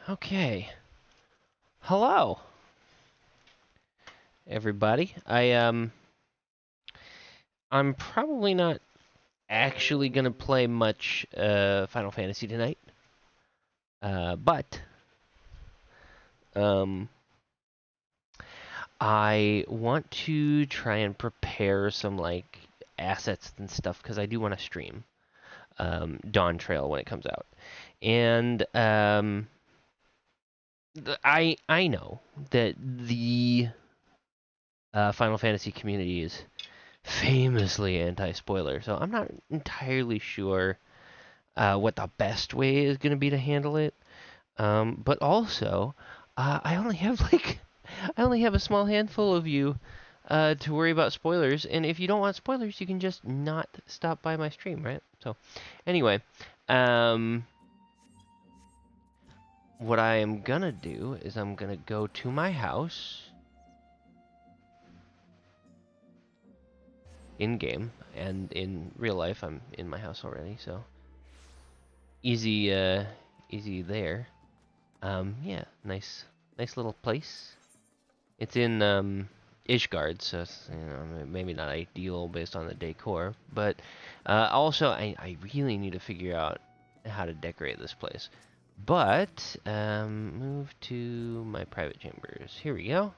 Okay. Hello, everybody. I'm probably not actually gonna play much Final Fantasy tonight. But um I want to try and prepare some like assets and stuff because I do want to stream Dawntrail when it comes out. And I know that the Final Fantasy community is famously anti-spoiler, so I'm not entirely sure what the best way is going to be to handle it. But also, I only have I only have a small handful of you to worry about spoilers, and if you don't want spoilers, you can just not stop by my stream, right? So, anyway, um, what I am gonna do is I'm gonna go to my house in game, and in real life, I'm in my house already, so easy, easy there. Yeah, nice little place. It's in Ishgard, so it's, maybe not ideal based on the decor, but also I really need to figure out how to decorate this place. But move to my private chambers. Here we go.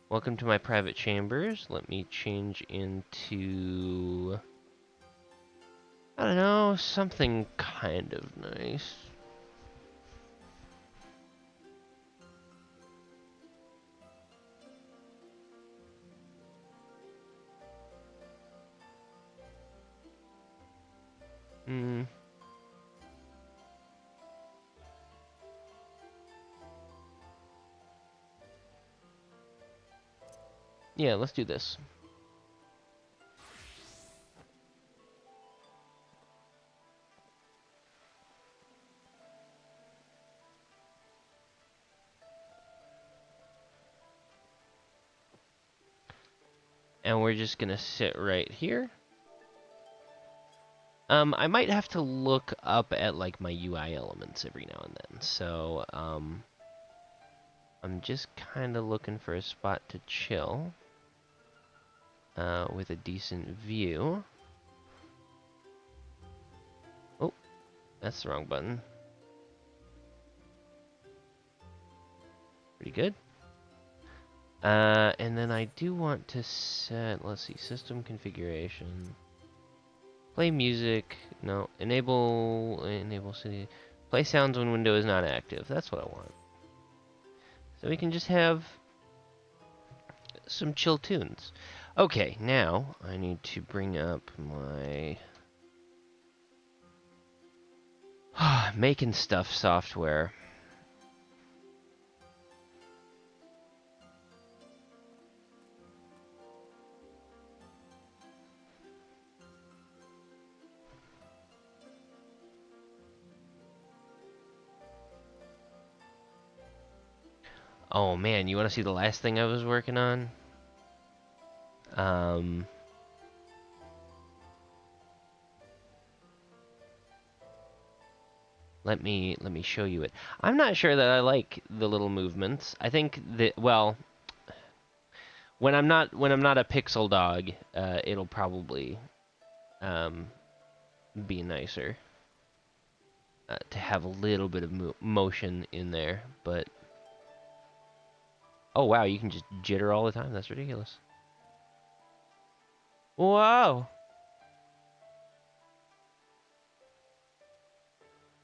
Welcome to my private chambers. Let me change into, I don't know, something kind of nice. Hmm. Yeah, let's do this. And we're just gonna sit right here. I might have to look up at like my UI elements every now and then. So, I'm just kind of looking for a spot to chill with a decent view. Oh, that's the wrong button. Pretty good. And then I do want to set, let's see, system configuration. Play music. No, enable city. Play sounds when window is not active. That's what I want. So we can just have some chill tunes. Okay, now I need to bring up my making stuff software. Oh man, you want to see the last thing I was working on? Um, let me show you it. I'm not sure that I like the little movements. I think that, well, when I'm not a pixel dog, it'll probably um, be nicer to have a little bit of motion in there. But oh wow, you can just jitter all the time. That's ridiculous. Wow.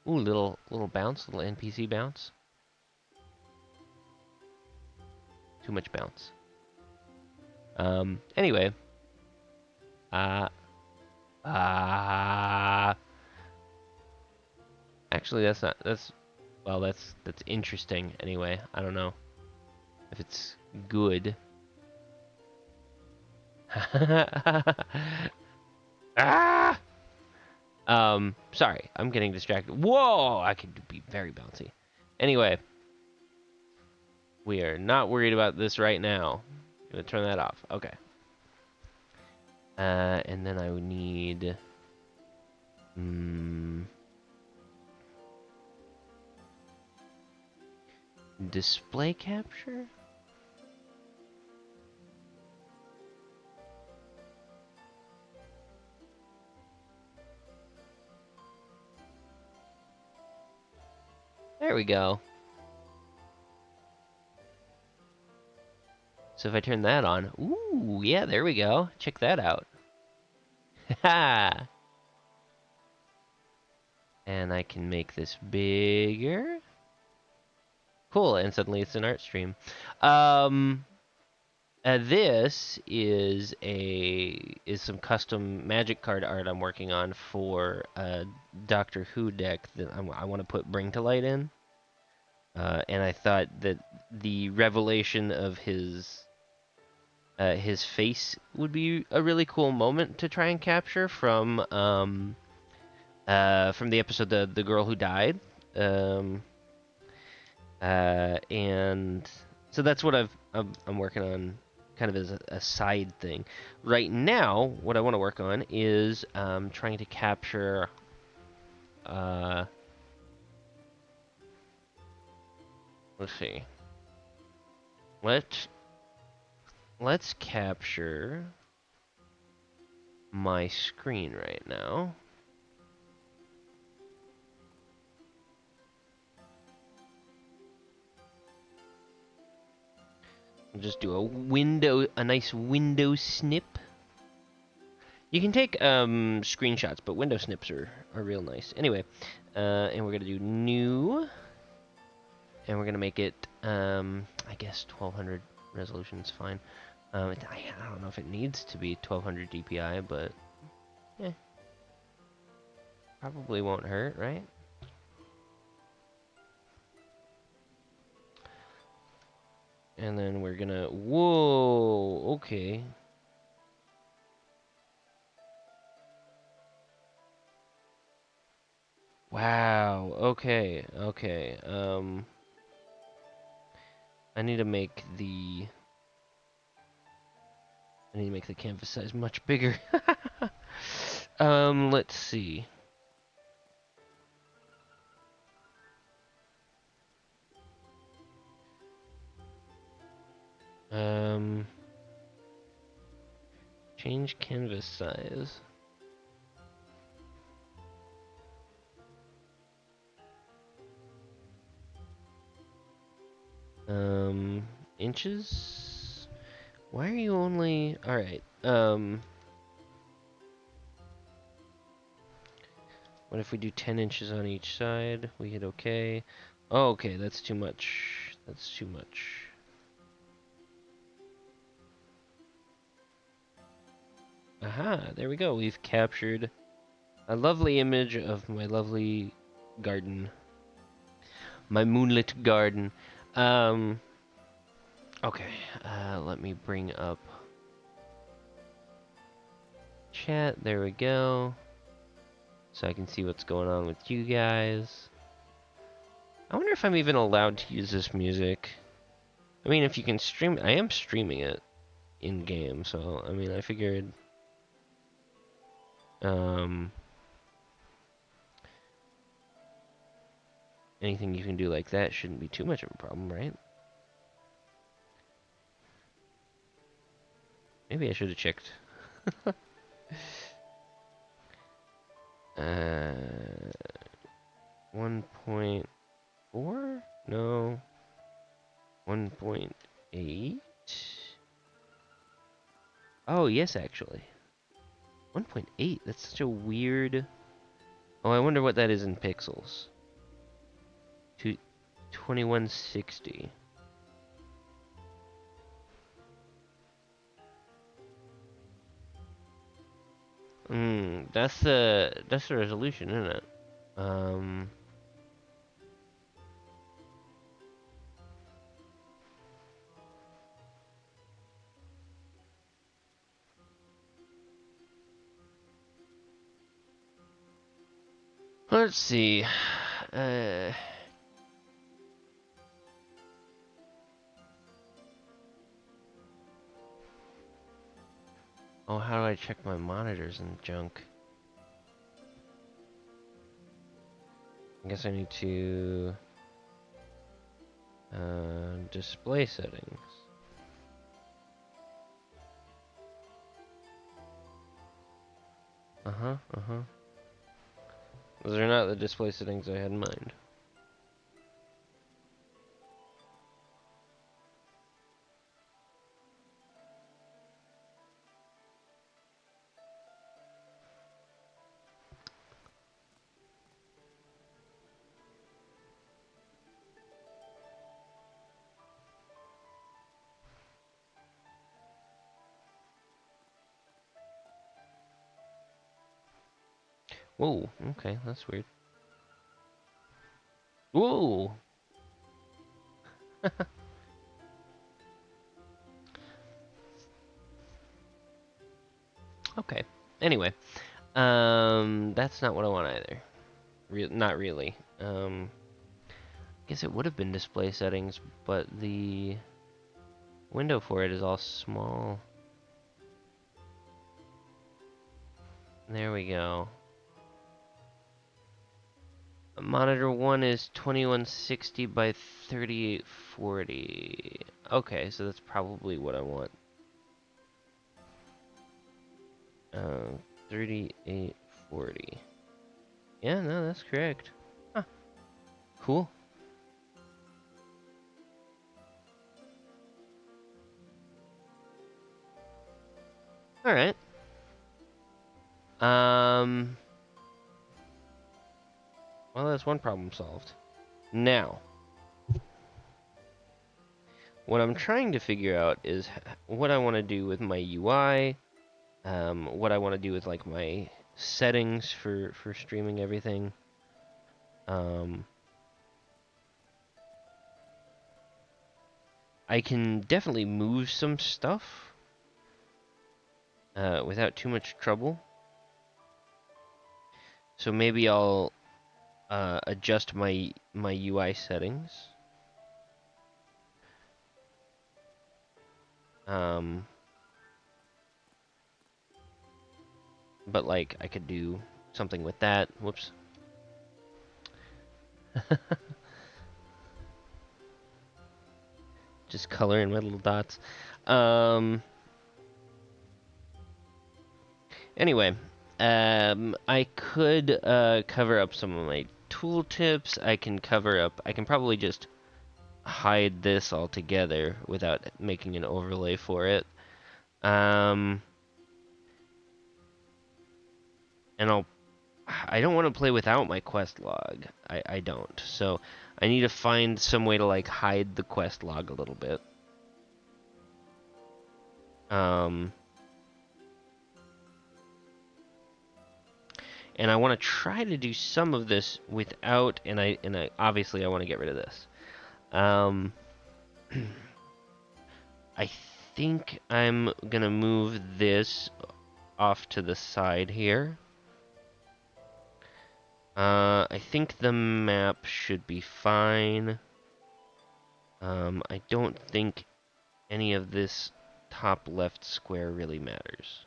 Ooh, little bounce, little NPC bounce. Too much bounce. Anyway. Uh, uh, actually, that's not, well, that's interesting anyway. I don't know if it's good. Ah! Sorry, I'm getting distracted. Whoa, I could be very bouncy. Anyway, we are not worried about this right now. I'm gonna turn that off. Okay. And then I would need Hmm. Display capture? There we go. So if I turn that on, ooh, yeah, there we go. Check that out. Ha! And I can make this bigger. Cool, and suddenly it's an art stream. This is some custom magic card art I'm working on for a Doctor Who deck that I want to put Bring to Light in. And I thought that the revelation of his face would be a really cool moment to try and capture from the episode the girl who died. Um, and so that's what I'm working on, kind of as a side thing. Right now, what I want to work on is trying to capture. Uh, let's see. Let's let's capture my screen right now. Just do a nice window snip. You can take screenshots, but window snips are real nice. Anyway, and we're gonna do new, and we're gonna make it I guess 1200 resolution is fine. I don't know if it needs to be 1200 DPI, but yeah, probably won't hurt, right? And then we're gonna, whoa, okay. Wow, okay, okay. I need to make the canvas size much bigger. Let's see. Um, Change canvas size. Inches? Why are you only... Alright, what if we do 10 inches on each side? We hit okay. Oh, okay, that's too much. That's too much. Aha, there we go. We've captured a lovely image of my lovely garden. My moonlit garden. Okay, let me bring up chat. There we go. So I can see what's going on with you guys. I wonder if I'm even allowed to use this music. I mean, if you can stream, I am streaming it in game, so I mean, I figured, anything you can do like that shouldn't be too much of a problem, right? Maybe I should have checked. 1.4? No. 1.8? Oh, yes, actually. 1.8? That's such a weird... Oh, I wonder what that is in pixels. 2160. That's the resolution, isn't it? Um, let's see. Uh, oh, how do I check my monitors and junk? I guess I need to display settings. Those are not the display settings I had in mind. Whoa, okay, that's weird. Whoa! Okay. Anyway, that's not what I want either. Not really. Guess it would have been display settings, but the window for it is all small. There we go. Monitor 1 is 2160 by 3840. Okay, so that's probably what I want. 3840. Yeah, no, that's correct. Huh. Cool. Alright. Well, that's one problem solved. Now, what I'm trying to figure out is what I want to do with my UI, what I want to do with like my settings for streaming everything. I can definitely move some stuff without too much trouble. So maybe I'll adjust my UI settings. But like I could do something with that. Whoops. Just color in my little dots. Anyway, I could cover up some of my tooltips. I can probably just hide this altogether without making an overlay for it. And I don't want to play without my quest log. I don't. So I need to find some way to like hide the quest log a little bit. And I want to try to do some of this without, and I obviously I want to get rid of this. I think I'm gonna move this off to the side here. I think the map should be fine. I don't think any of this top left square really matters.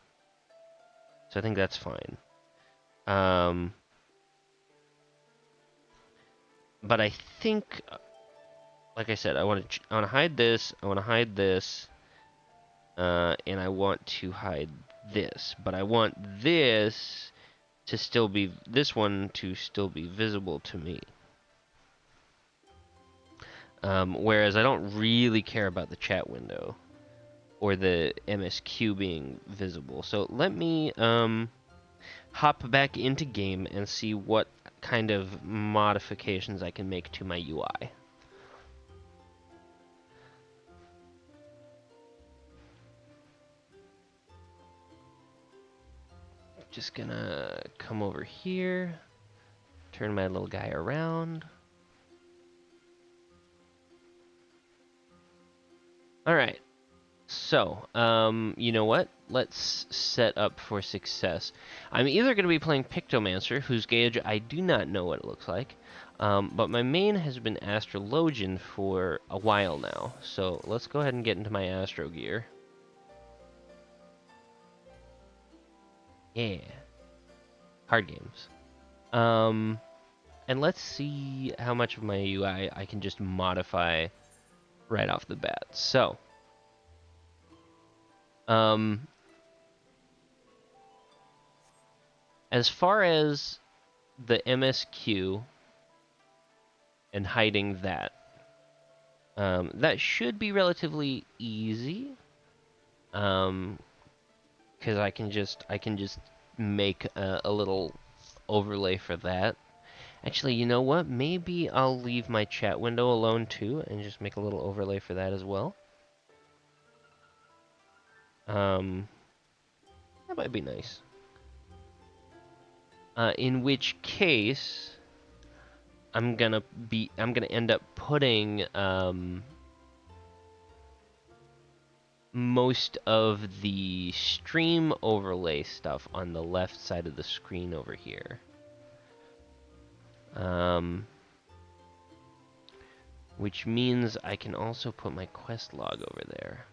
So I think that's fine. But I think, like I said, I want to hide this. I want to hide this, and I want to hide this. But I want this one to still be visible to me. Whereas I don't really care about the chat window or the MSQ being visible. So let me hop back into game and see what kind of modifications I can make to my UI. Just gonna come over here, turn my little guy around. Alright, so, you know what? Let's set up for success. I'm either going to be playing Pictomancer, whose gauge I do not know what it looks like, but my main has been Astrologian for a while now. So let's go ahead and get into my Astro gear. Yeah. Hard games. And let's see how much of my UI I can just modify right off the bat. So, as far as the MSQ and hiding that, that should be relatively easy. Because I can just make a little overlay for that. Actually, you know what? Maybe I'll leave my chat window alone too, and just make a little overlay for that as well. That might be nice. In which case, I'm gonna end up putting most of the stream overlay stuff on the left side of the screen over here. Which means I can also put my quest log over there.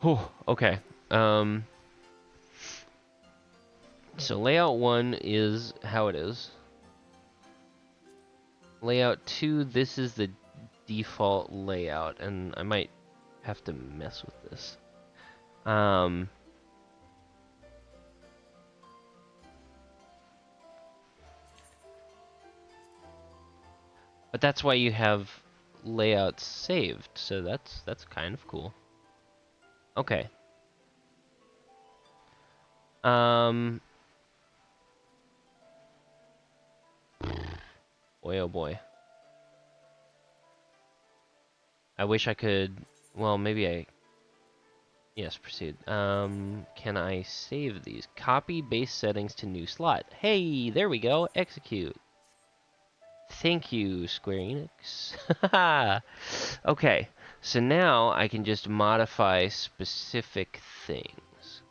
Oh, okay. So layout 1 is how it is. Layout 2, this is the default layout, and I might have to mess with this. But that's why you have layouts saved, so that's kind of cool. Okay. Boy, oh boy. I wish I could. Well, maybe I. Yes, proceed. Can I save these? Copy base settings to new slot. Hey, there we go. Execute. Thank you, Square Enix. Okay, so now I can just modify specific things.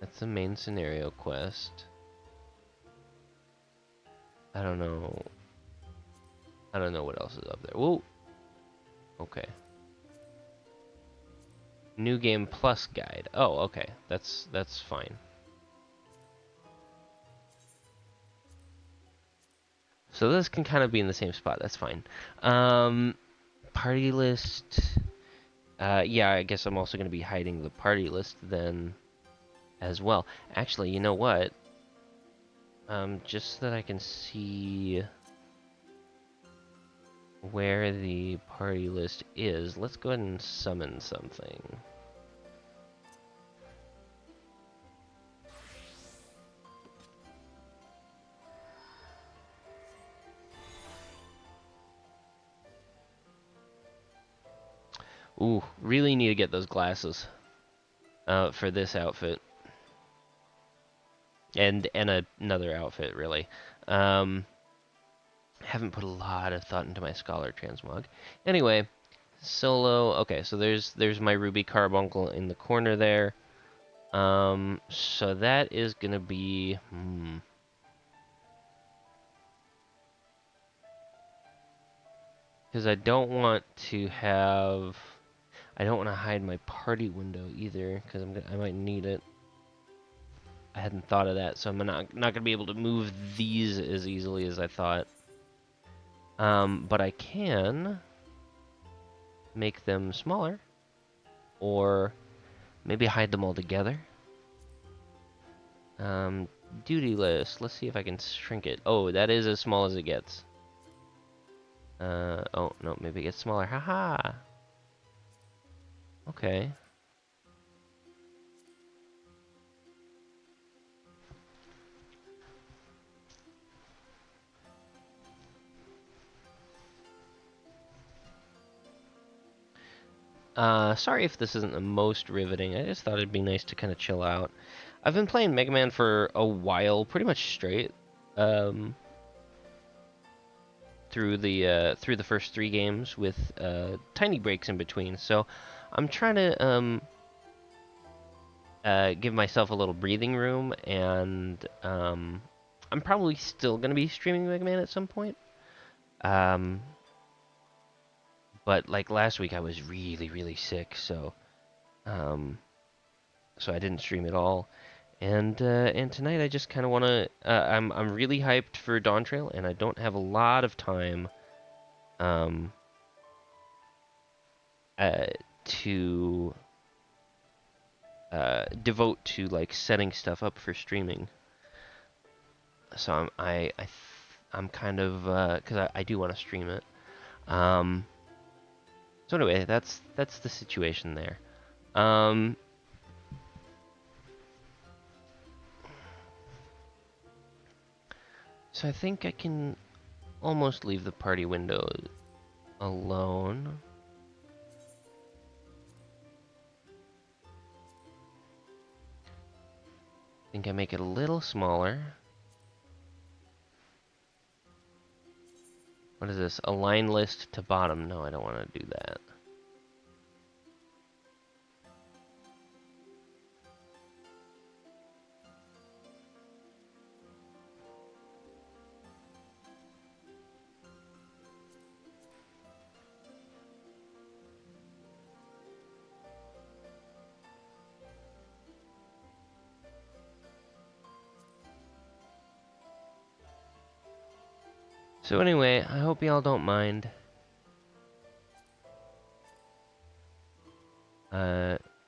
That's the main scenario quest. I don't know what else is up there. Whoa. Okay. New game plus guide. Oh, okay. That's fine. So this can kind of be in the same spot. That's fine. Party list. Yeah, I guess I'm also going to be hiding the party list then as well. Actually, you know what? Just so that I can see where the party list is, let's go ahead and summon something. Ooh, really need to get those glasses for this outfit. And another outfit, really. Haven't put a lot of thought into my Scholar transmog. Anyway, solo. Okay, so there's my Ruby Carbuncle in the corner there. So that is gonna be because I don't want to hide my party window either, because I might need it. I hadn't thought of that, so I'm not gonna be able to move these as easily as I thought. But I can make them smaller, or maybe hide them all together. Duty list. Let's see if I can shrink it. Oh, that is as small as it gets. Oh no, maybe it gets smaller. Haha. Okay. Sorry if this isn't the most riveting. I just thought it'd be nice to kind of chill out. I've been playing Mega Man for a while, pretty much straight. Through the first 3 games with tiny breaks in between. So I'm trying to give myself a little breathing room, and I'm I'm probably still gonna be streaming Mega Man at some point. Um, but like last week, I was really, really sick, um, so I didn't stream at all. And tonight, I just kind of want to. I'm really hyped for Dawntrail, and I don't have a lot of time. Um, uh, to devote to like setting stuff up for streaming. So I'm kind of because I do want to stream it. Um, so anyway, that's the situation there. Um, so I think I can almost leave the party window alone. I think I make it a little smaller. What is this? Align list to bottom. No, I don't want to do that. So anyway, I hope y'all don't mind.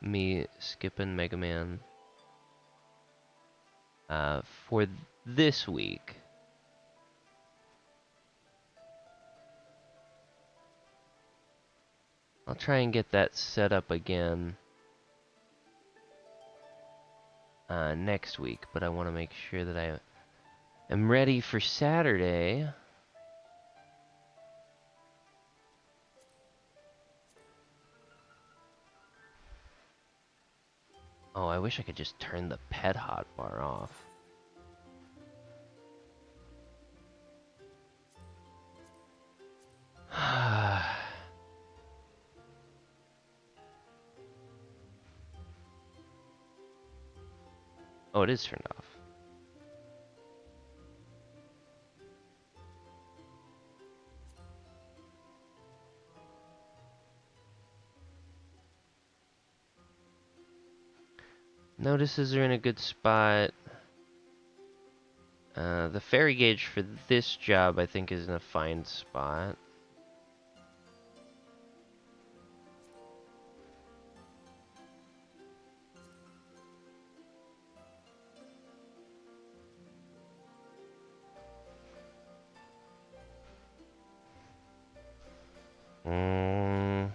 Me skipping Mega Man for this week. I'll try and get that set up again next week, but I want to make sure that I am ready for Saturday. Oh, I wish I could just turn the pet hotbar off. Oh, it is turned off. Notices are in a good spot. The ferry gauge for this job, I think, is in a fine spot. Mm.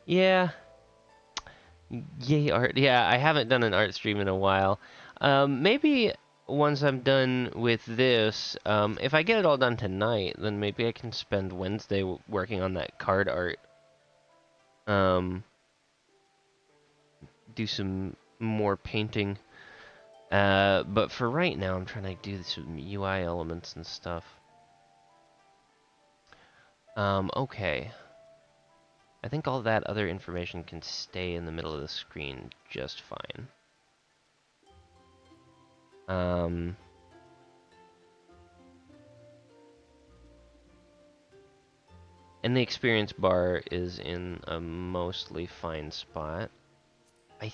Yeah. Yay, art. Yeah, I haven't done an art stream in a while. Maybe once I'm done with this, if I get it all done tonight, then maybe I can spend Wednesday working on that card art. Do some more painting. But for right now, I'm trying to do some UI elements and stuff. Okay. I think all that other information can stay in the middle of the screen just fine. And the experience bar is in a mostly fine spot. I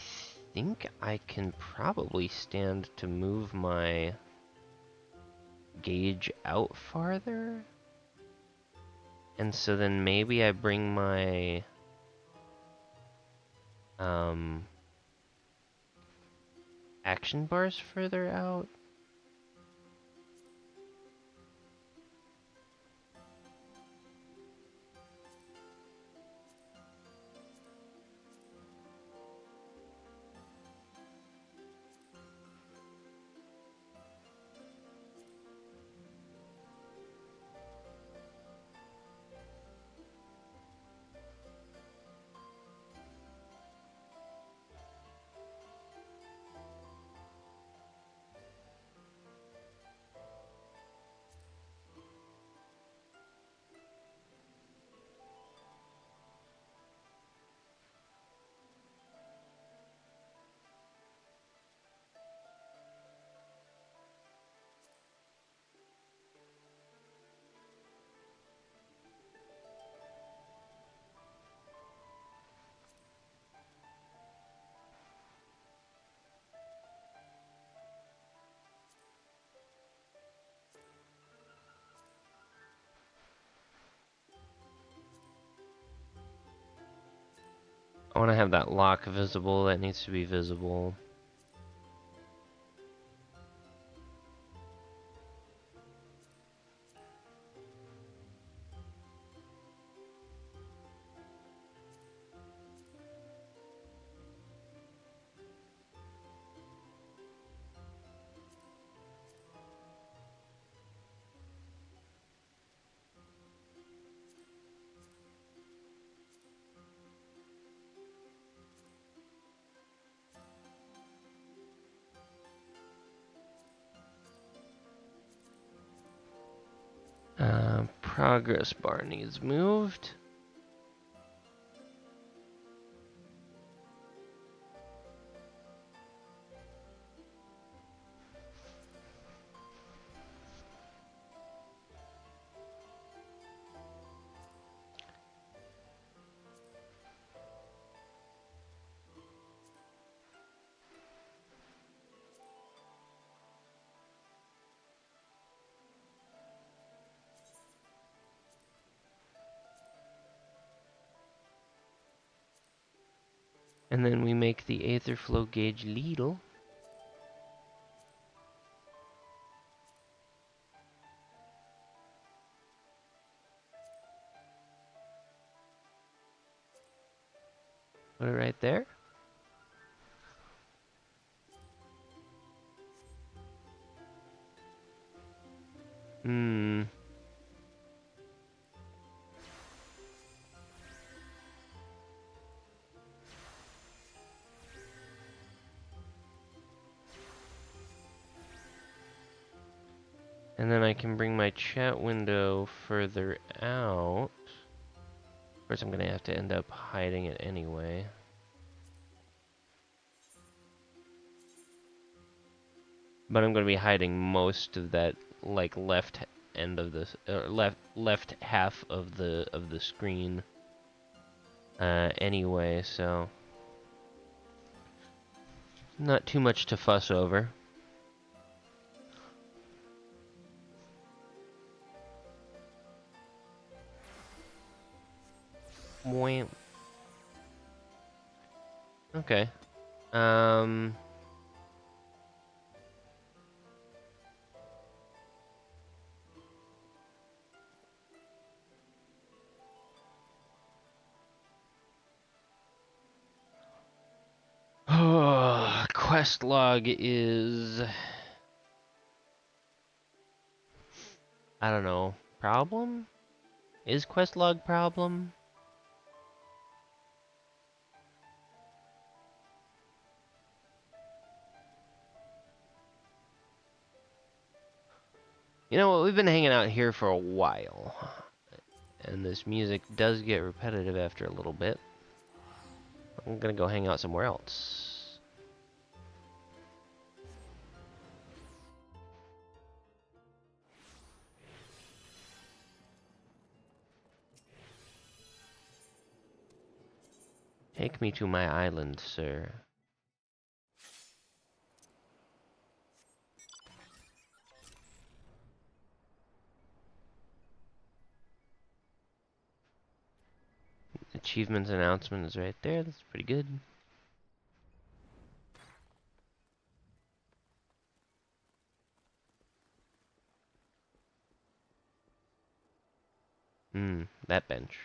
think I can probably stand to move my gauge out farther. And so then maybe I bring my action bars further out. I want to have that lock visible. That needs to be visible. Progress bar needs moved. And then we make the aether flow gauge little. Put it right there. Hmm. And then I can bring my chat window further out. Of course, I'm going to have to end up hiding it anyway. But I'm going to be hiding most of that, like, left end of this, left half of the screen. Anyway, so not too much to fuss over. Wham. Okay. Quest log is, I don't know, problem? Is quest log problem? You know what, we've been hanging out here for a while. And this music does get repetitive after a little bit. I'm gonna go hang out somewhere else. Take me to my island, sir. Achievements announcement is right there. That's pretty good. That bench.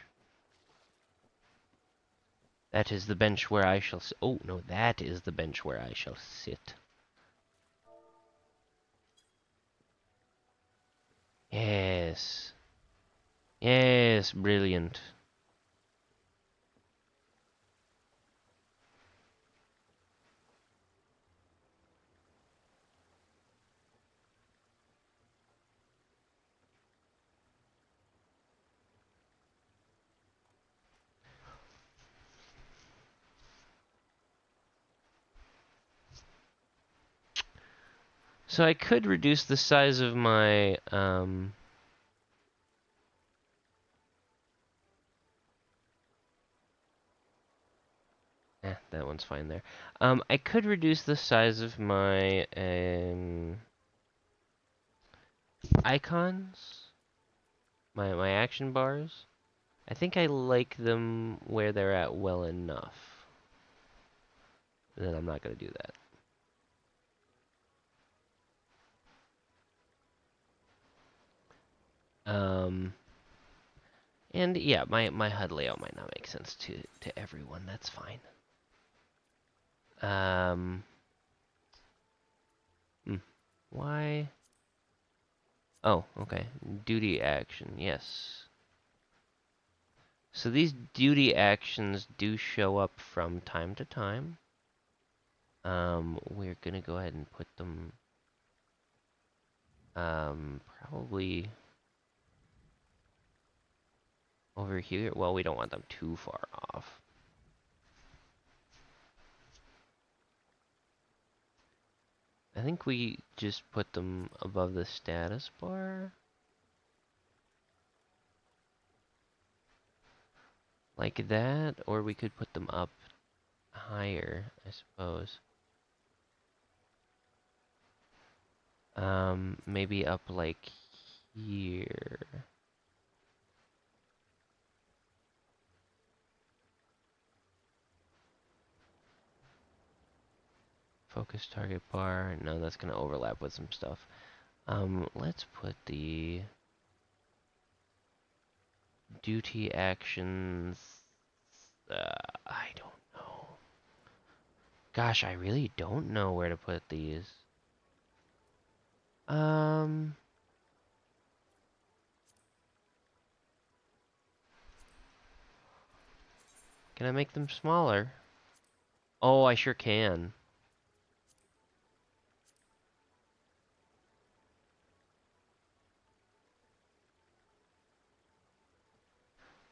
That is the bench where I shall sit. Oh, no, that is the bench where I shall sit. Yes. Yes, brilliant. So I could reduce the size of my, that one's fine there. I could reduce the size of my, icons, my action bars. I think I like them where they're at well enough. then I'm not going to do that. And yeah, my HUD layout might not make sense to everyone. That's fine. Hmm, why? Oh, okay. Duty action, yes. So these duty actions do show up from time to time. We're gonna go ahead and put them, probably over here. Well, we don't want them too far off. I think we just put them above the status bar. Like that, or we could put them up higher, I suppose. Maybe up like here. Focus target bar. No, that's gonna overlap with some stuff. Let's put the duty actions. I don't know. Gosh, I really don't know where to put these. Um, can I make them smaller? Oh, I sure can.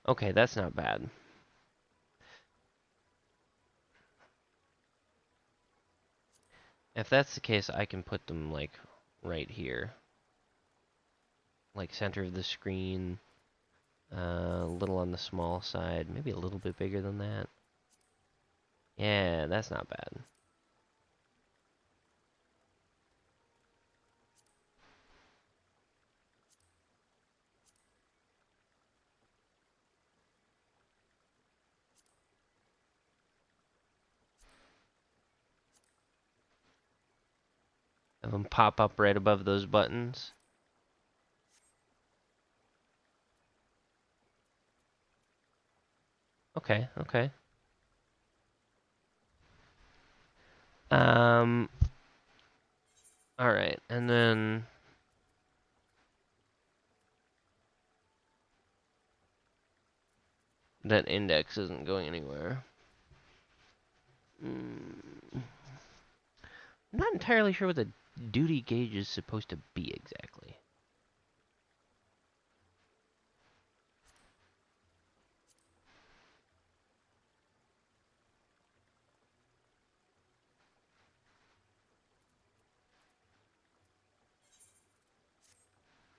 Okay, that's not bad. If that's the case, I can put them like right here. Like center of the screen. A little on the small side. Maybe a little bit bigger than that. Yeah, that's not bad. Have them pop up right above those buttons. Okay, okay. Um, alright, and then that index isn't going anywhere. I'm not entirely sure what the duty gauge is supposed to be exactly.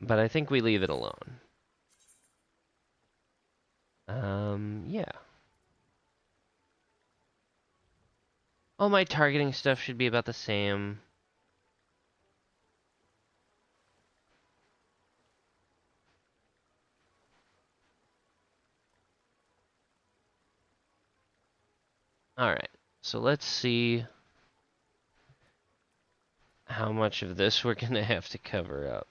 But I think we leave it alone. Yeah. All my targeting stuff should be about the same. Alright, so let's see how much of this we're gonna have to cover up.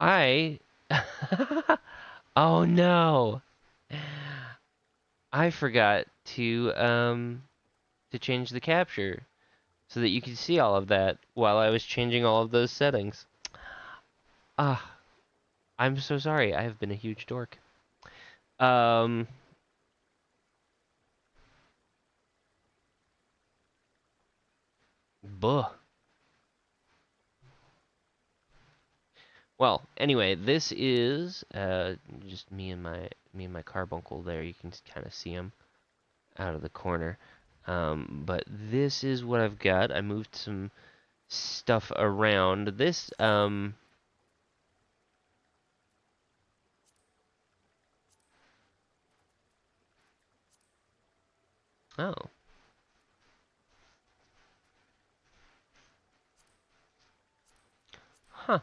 I... Oh no! I forgot to change the capture so that you could see all of that while I was changing all of those settings. Ah, I'm so sorry. I have been a huge dork. Um, buh. Well, anyway, this is just me and my carbuncle there. You can kind of see him out of the corner. But this is what I've got. I moved some stuff around. This oh. Huh.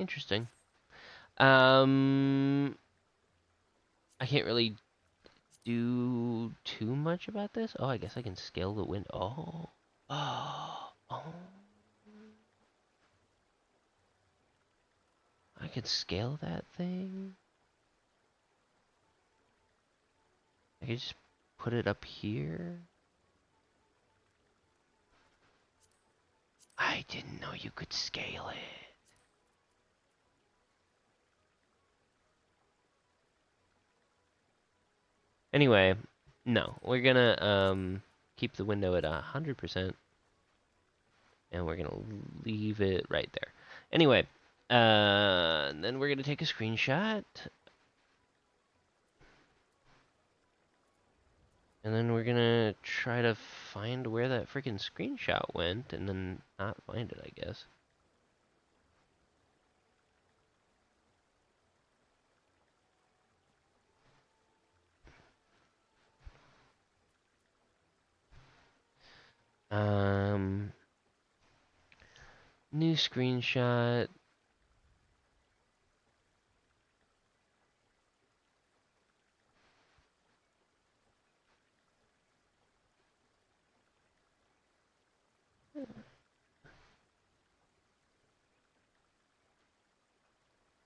Interesting. I can't really do too much about this. Oh, I guess I can scale the window. Oh. Oh. I could scale that thing. I could just put it up here. I didn't know you could scale it. Anyway, no, we're gonna keep the window at 100%, and we're gonna leave it right there. Anyway, then we're gonna take a screenshot, and then we're gonna try to find where that freaking screenshot went, and then not find it, I guess. New screenshot.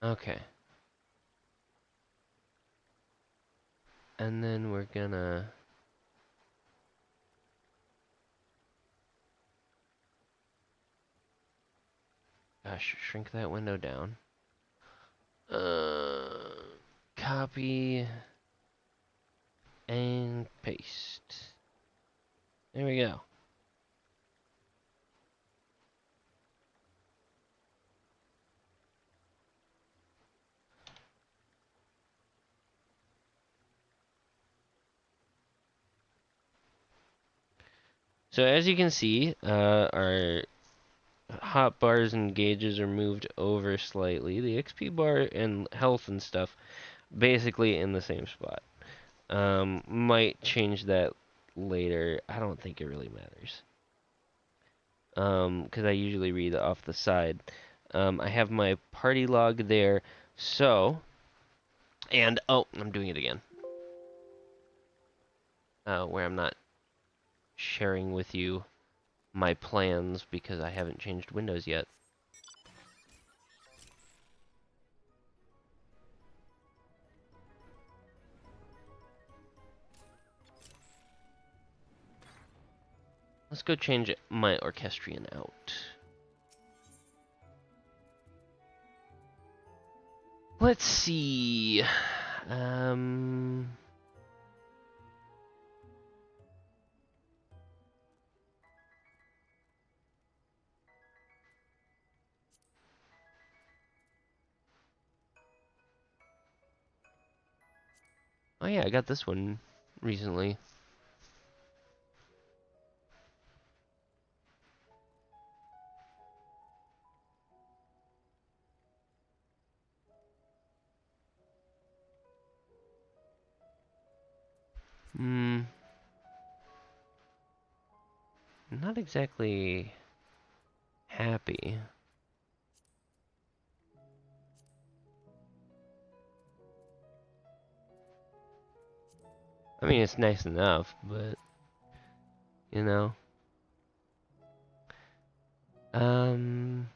Okay. And then we're gonna... Gosh, shrink that window down. Copy and paste. There we go. So as you can see, our hotbars and gauges are moved over slightly. The XP bar and health and stuff basically in the same spot. Might change that later. I don't think it really matters. Because I usually read off the side. I have my party log there, so, and, oh, I'm doing it again. Where I'm not sharing with you my plans because I haven't changed Windows yet. Let's go change my orchestrion out. Let's see. Oh yeah, I got this one recently. Not exactly happy. I mean, it's nice enough, but, you know. Um,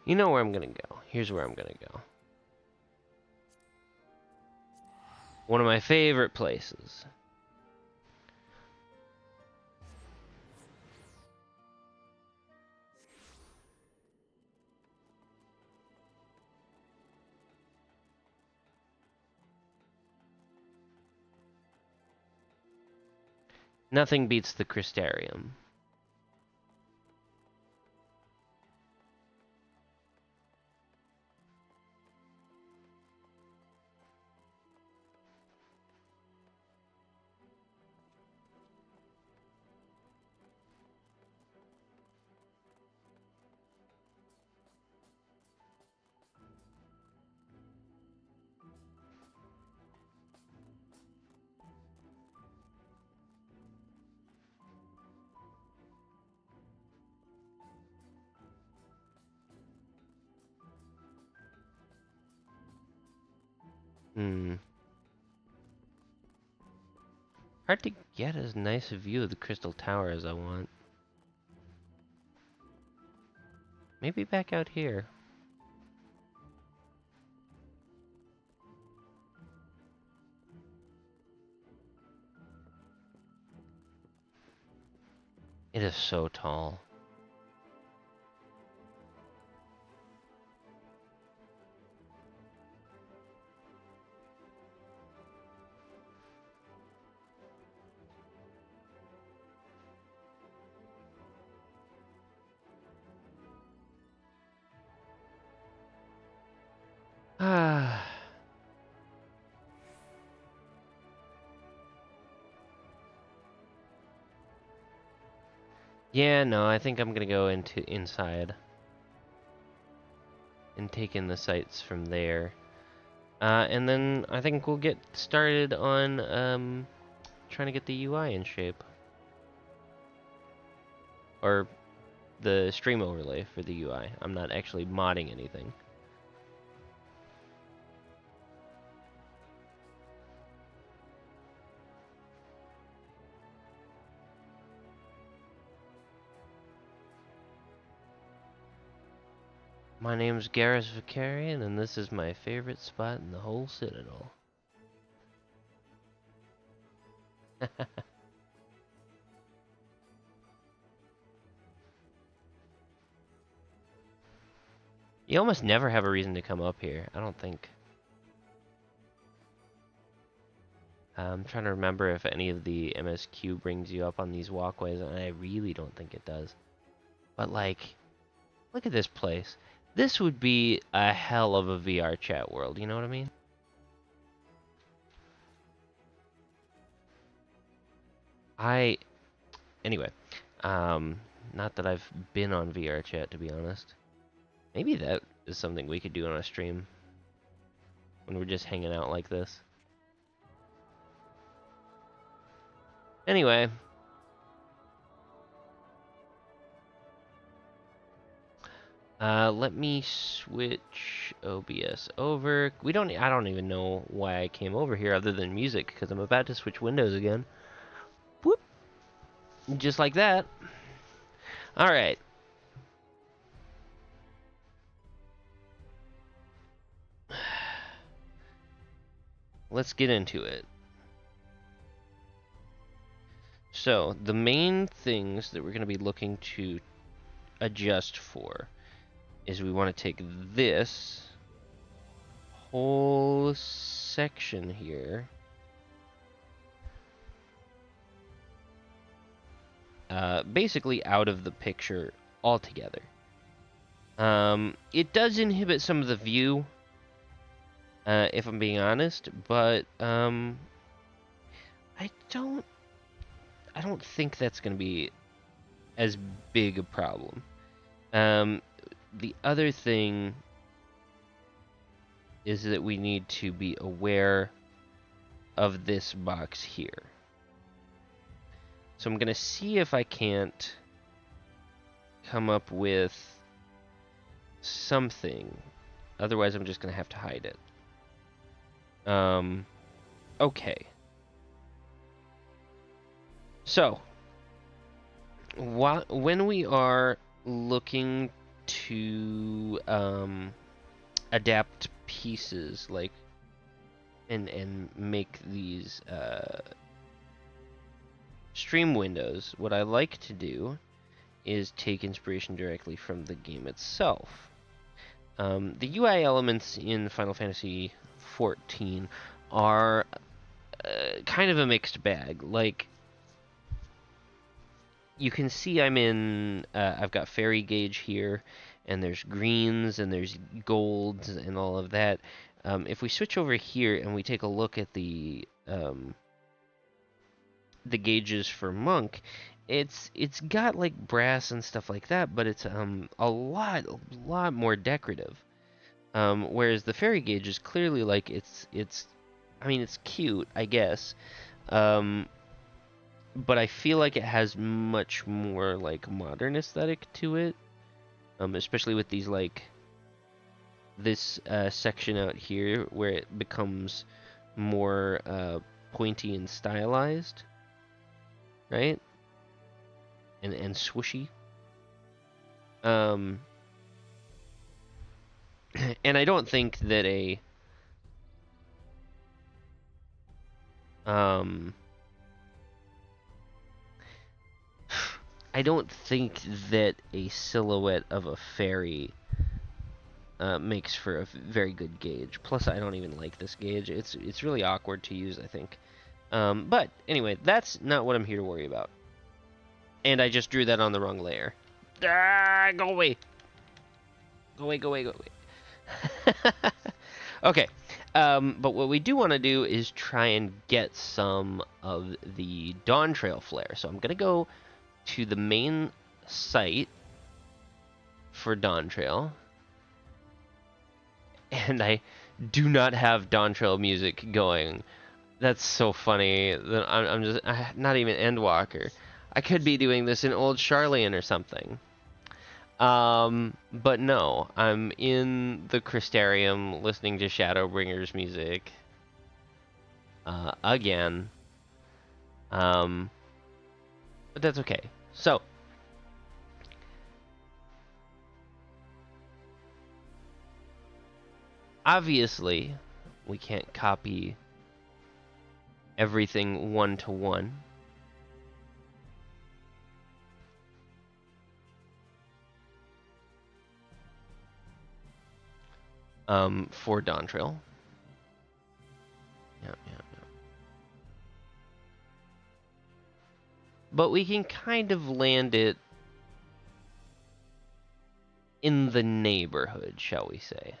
you know where I'm gonna go. Here's where I'm gonna go. One of my favorite places. Nothing beats the Crystarium. Hmm. Hard to get as nice a view of the Crystal Tower as I want. Maybe back out here. It is so tall. Ah. Yeah, no, I think I'm gonna go inside and take in the sights from there. And then I think we'll get started on trying to get the UI in shape. Or the stream overlay for the UI. I'm not actually modding anything. My name's Garrus Vicarian, and this is my favorite spot in the whole Citadel. You almost never have a reason to come up here, I don't think. I'm trying to remember if any of the MSQ brings you up on these walkways, and I really don't think it does. But like, look at this place. This would be a hell of a VR chat world, you know what I mean? Anyway, not that I've been on VR chat, to be honest. Maybe that is something we could do on a stream when we're just hanging out like this. Anyway, let me switch OBS over. I don't even know why I came over here other than music, because I'm about to switch windows again. Whoop! Just like that. Alright. Let's get into it. So, the main things that we're going to be looking to adjust for is we want to take this whole section here, basically out of the picture altogether. It does inhibit some of the view, if I'm being honest, but I don't think that's going to be as big a problem. The other thing is that we need to be aware of this box here. So I'm going to see if I can't come up with something. Otherwise, I'm just going to have to hide it. Okay. So, when we are looking to adapt pieces, like, and make these stream windows, what I like to do is take inspiration directly from the game itself. The UI elements in Final Fantasy XIV are kind of a mixed bag. Like, you can see I've got fairy gauge here, and there's greens, and there's golds, and all of that. If we switch over here and we take a look at the gauges for monk, it's got like brass and stuff like that, but it's a lot more decorative. Whereas the fairy gauge is clearly like I mean, it's cute, I guess. But I feel like it has much more like modern aesthetic to it. Especially with these like this section out here where it becomes more pointy and stylized, right? And swooshy. And I don't think that I don't think that a silhouette of a fairy makes for a very good gauge. Plus, I don't even like this gauge. It's really awkward to use, I think. But anyway, that's not what I'm here to worry about. And I just drew that on the wrong layer. Ah, go away. Go away, go away, go away. Okay. But what we do want to do is try and get some of the Dawntrail flare. So I'm going to go to the main site for Dawntrail. And I do not have Dawntrail music going. That's so funny. That I'm just not even Endwalker. I could be doing this in Old Charlian or something. But no, I'm in the Crystarium listening to Shadowbringer's music. Again. But that's okay. So, obviously, we can't copy everything one-to-one. For Dawntrail. Yeah. But we can kind of land it in the neighborhood, shall we say.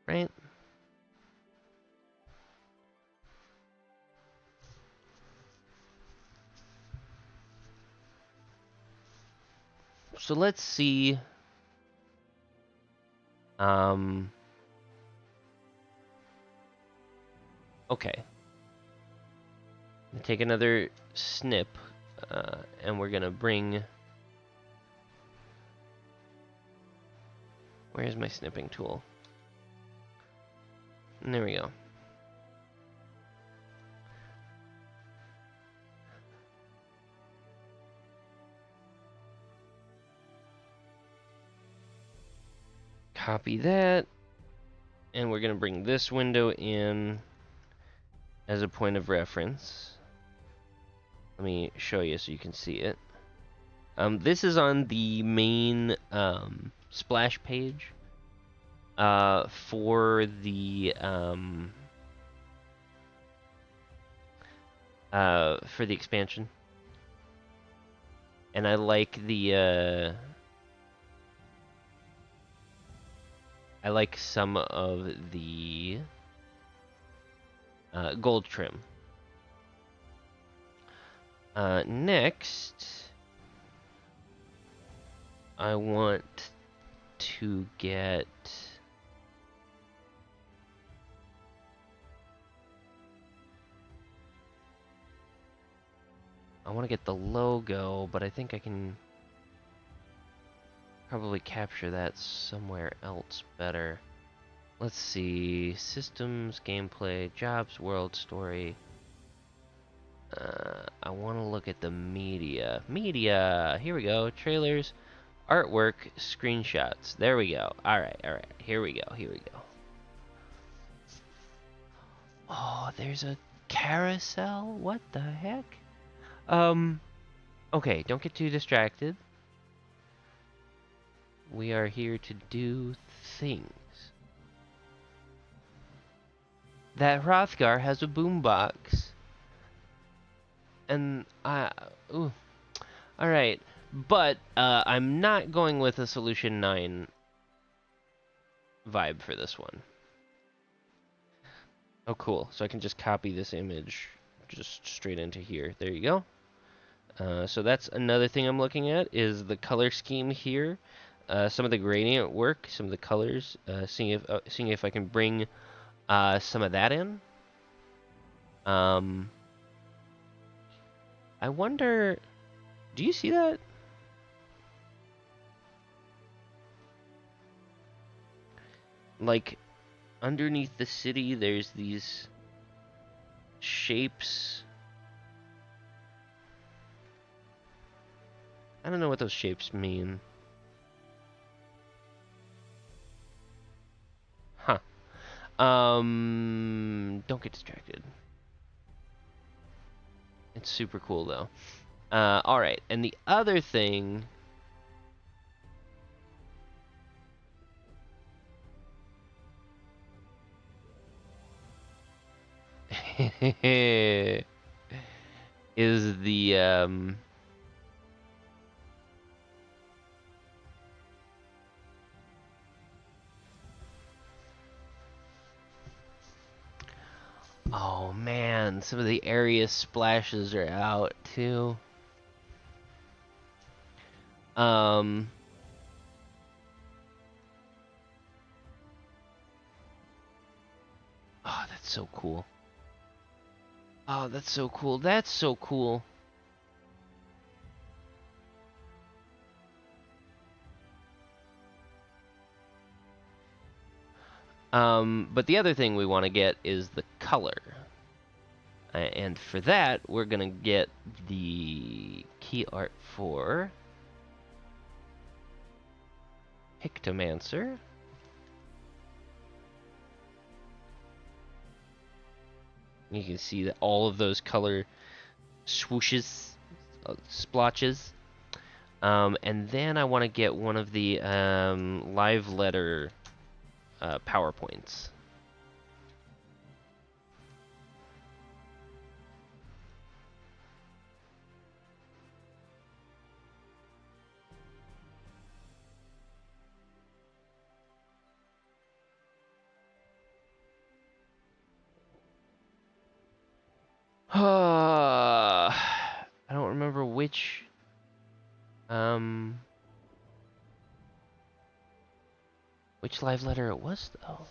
Right? So let's see. Okay. Take another snip, and we're gonna bring. Where's my snipping tool? And there we go. Copy that, and we're gonna bring this window in as a point of reference. Let me show you so you can see it. This is on the main splash page for the expansion, and I like some of the gold trim. Next, I want to get the logo, but I think I can probably capture that somewhere else better. Let's see. Systems, gameplay, jobs, world story. I want to look at the media. Media! Here we go. Trailers, artwork, screenshots. There we go. Alright. Here we go. Oh, there's a carousel? What the heck? Okay, don't get too distracted. We are here to do things. That Hrothgar has a boombox. And ooh. Alright. But I'm not going with a Solution 9 vibe for this one. Oh, cool. So I can just copy this image just straight into here. There you go. So that's another thing I'm looking at is the color scheme here. Some of the gradient work, some of the colors. Seeing if I can bring some of that in. I wonder, do you see that? like underneath the city, there's these shapes. I don't know what those shapes mean. Huh. Don't get distracted. It's super cool though. All right, and the other thing. Is the oh man, some of the area splashes are out too. Um Oh, that's so cool. Oh, that's so cool. That's so cool. But the other thing we want to get is the color. And for that, we're going to get the key art for Pictomancer. You can see that all of those color swooshes, splotches. And then I want to get one of the live letter PowerPoints. I don't remember which live letter it was though.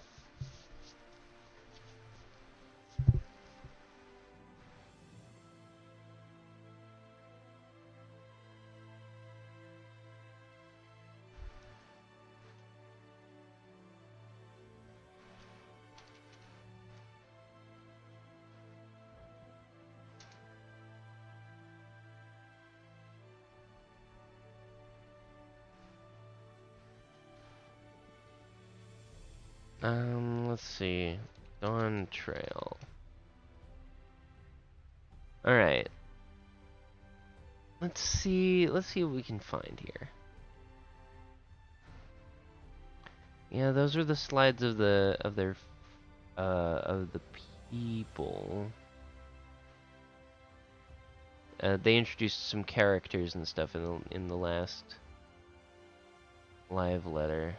Let's see. Dawntrail. Alright. Let's see what we can find here. Yeah, those are the slides of their of the people. They introduced some characters and stuff in the last live letter.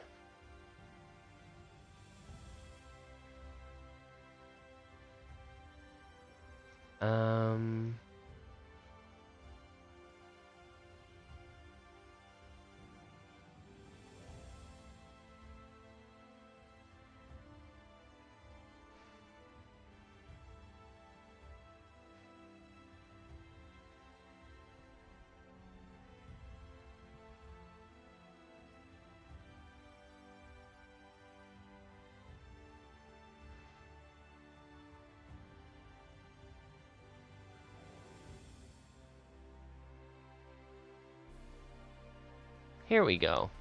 Here we go.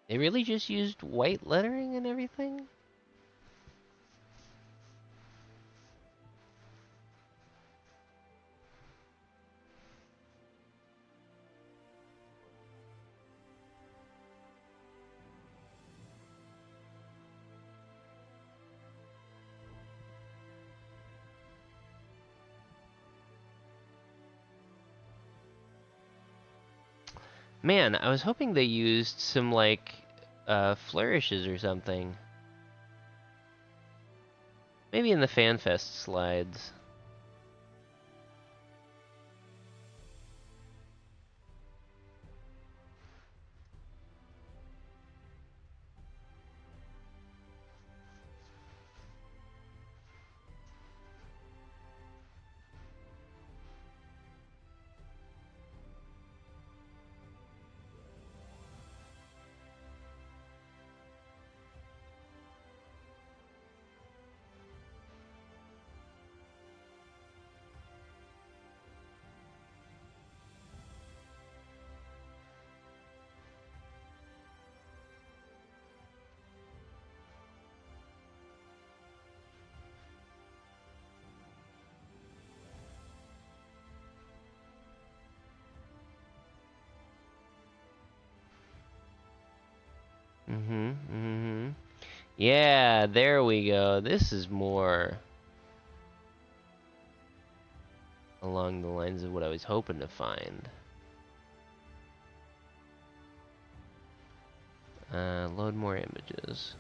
They really just used white lettering and everything? Man, I was hoping they used some, like, flourishes or something. Maybe in the FanFest slides. Yeah, there we go. This is more along the lines of what I was hoping to find. Load more images.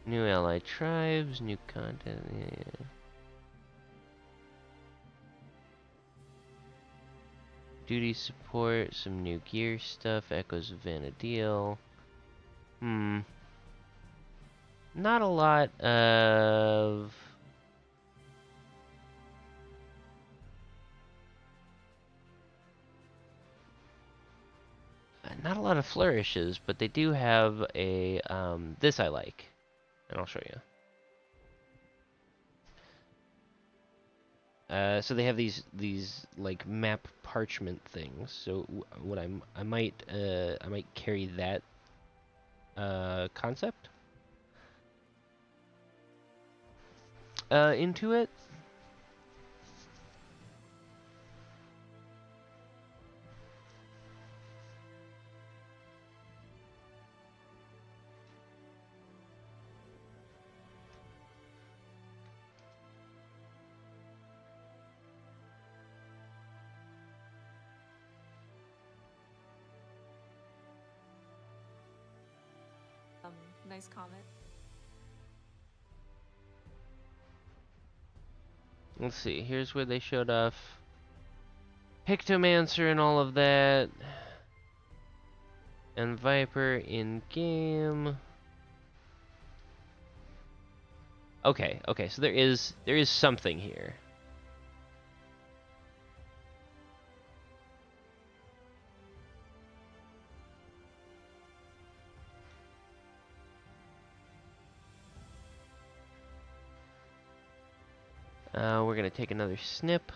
New allied tribes, new content. Yeah. Duty support, some new gear stuff, Echoes of Vanadil. Not a lot of... Not a lot of flourishes, but they do have a, this I like. And I'll show you. So they have these like map parchment things. So what I might carry that concept into it. Nice comment. Let's see. Here's where they showed off Pictomancer and all of that, and Viper in game. Okay, so there is something here. We're gonna take another snip.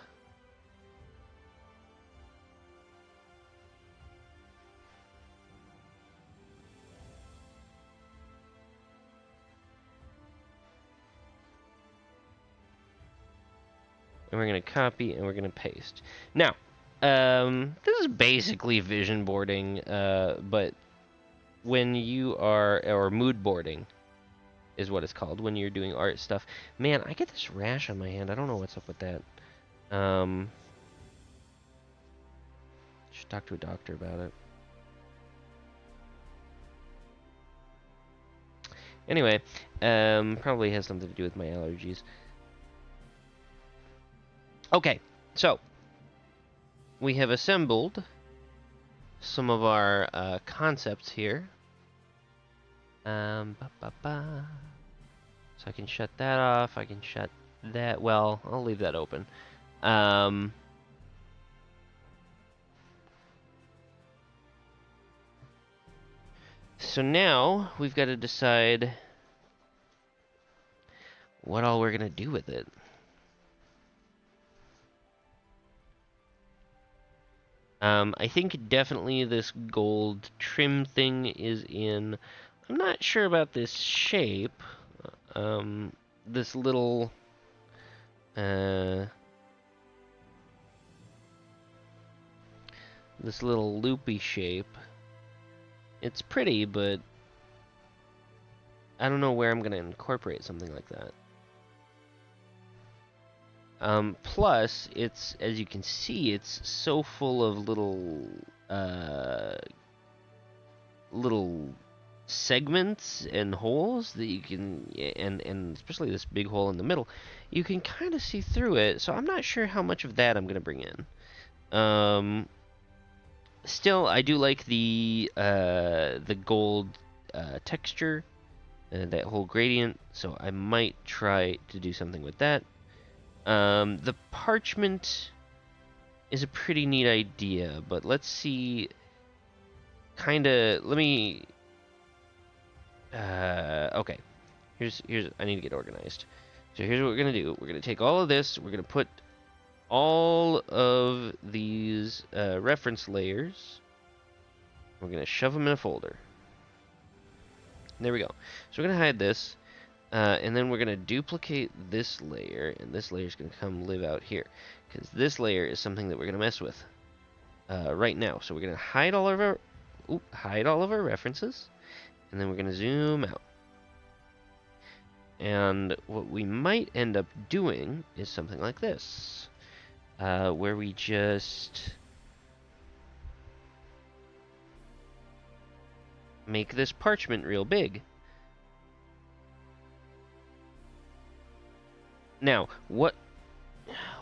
And we're going to copy and we're going to paste. Now, this is basically vision boarding, but when you are, or mood boarding is what it's called, when you're doing art stuff. Man, I get this rash on my hand. I don't know what's up with that. Should talk to a doctor about it. Anyway, probably has something to do with my allergies. Okay, so we have assembled some of our concepts here. So I can shut that off. I can shut that. Well, I'll leave that open. So now we've got to decide what all we're gonna do with it. I think definitely this gold trim thing is in. I'm not sure about this shape. This little loopy shape. It's pretty, but I don't know where I'm going to incorporate something like that. Plus, it's, as you can see, it's so full of little segments and holes that you can, and especially this big hole in the middle, you can kind of see through it. So I'm not sure how much of that I'm going to bring in. Still, I do like the gold texture, that whole gradient. So I might try to do something with that. The parchment is a pretty neat idea, but let's see. Let me. Okay. Here's. I need to get organized. So here's what we're gonna do. We're gonna take all of this. We're gonna put all of these reference layers. We're gonna shove them in a folder. There we go. So we're gonna hide this. And then we're going to duplicate this layer, and this layer is going to come live out here, because this layer is something that we're going to mess with right now. So we're going to hide all of our references, and then we're going to zoom out. And what we might end up doing is something like this, where we just make this parchment real big. Now,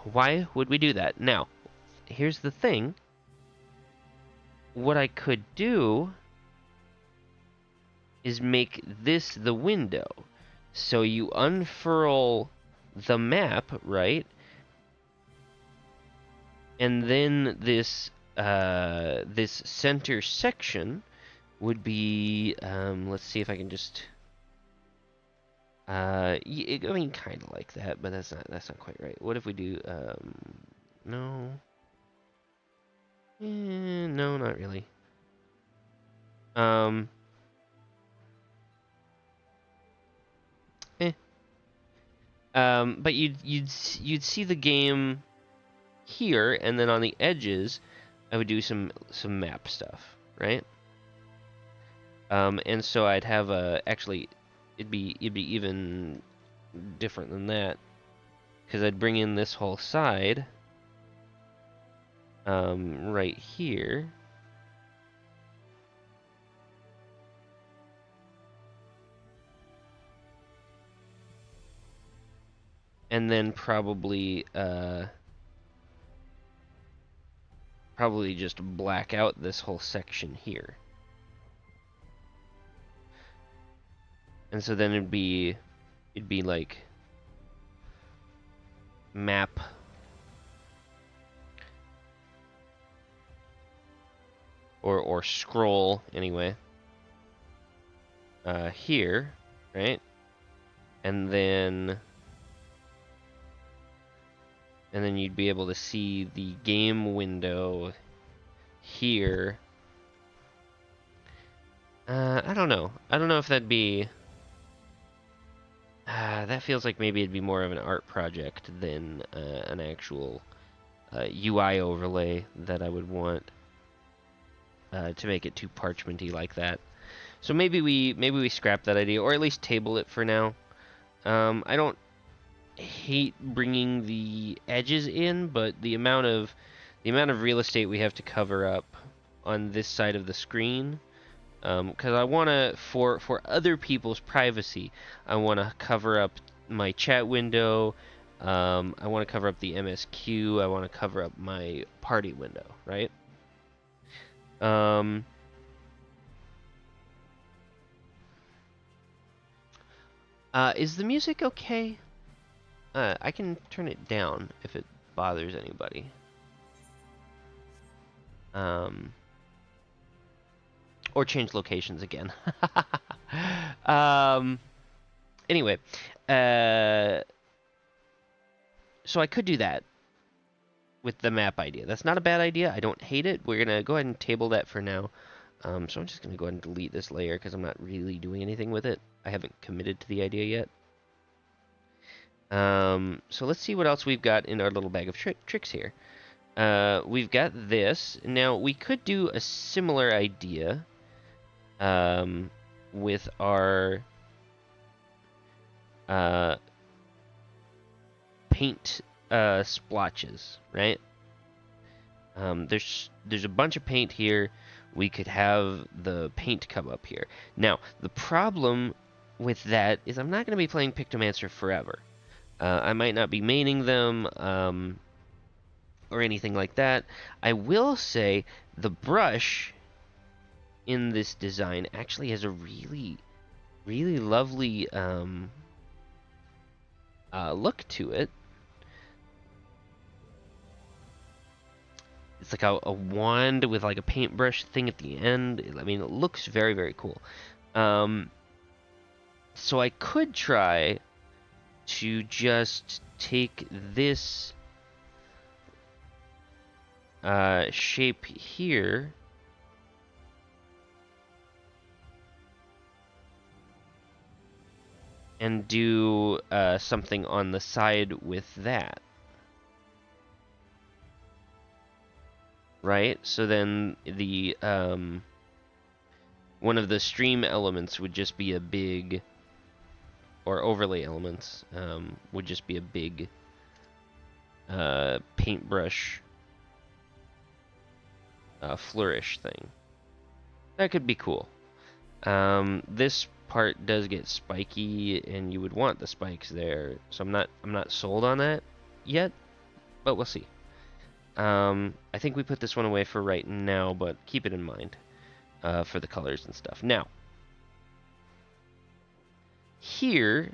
why would we do that? Now, here's the thing. What I could do is make this the window. So you unfurl the map, right? And then this center section would be, let's see if I can just, I mean, kind of like that, but that's not quite right. What if we do, no, no, not really. Eh. But you'd see the game here, and then on the edges, I would do some map stuff, right? And so I'd have actually, it'd be even different than that, because I'd bring in this whole side, right here. And then probably just black out this whole section here. And so then it'd be like map or scroll anyway. Here, right? And then you'd be able to see the game window here. I don't know. I don't know if that'd be. That feels like maybe it'd be more of an art project than an actual UI overlay that I would want to make it too parchmenty like that. So maybe we scrap that idea, or at least table it for now. I don't hate bringing the edges in, but the amount of real estate we have to cover up on this side of the screen, because I want to, for other people's privacy, I want to cover up my chat window. I want to cover up the MSQ. I want to cover up my party window, right? Is the music okay? I can turn it down if it bothers anybody. Or change locations again. Anyway, so I could do that with the map idea. That's not a bad idea. I don't hate it. We're gonna go ahead and table that for now. So I'm just gonna go ahead and delete this layer because I'm not really doing anything with it. I haven't committed to the idea yet. So let's see what else we've got in our little bag of tricks here. We've got this. Now, we could do a similar idea with our uh, paint splotches, right? There's a bunch of paint here. We could have the paint come up here. Now, the problem with that is I'm not going to be playing Pictomancer forever. I might not be maining them or anything like that. I will say the brush in this design actually has a really, really lovely look to it. It's like a wand with like a paintbrush thing at the end. I mean, it looks very, very cool. So I could try to just take this shape here and do something on the side with that. Right? So then the one of the stream elements would just be a big, or overlay elements would just be a big paintbrush flourish thing. That could be cool. This part does get spiky, and you would want the spikes there. So I'm not sold on that yet, but we'll see. I think we put this one away for right now, but keep it in mind for the colors and stuff. Now, here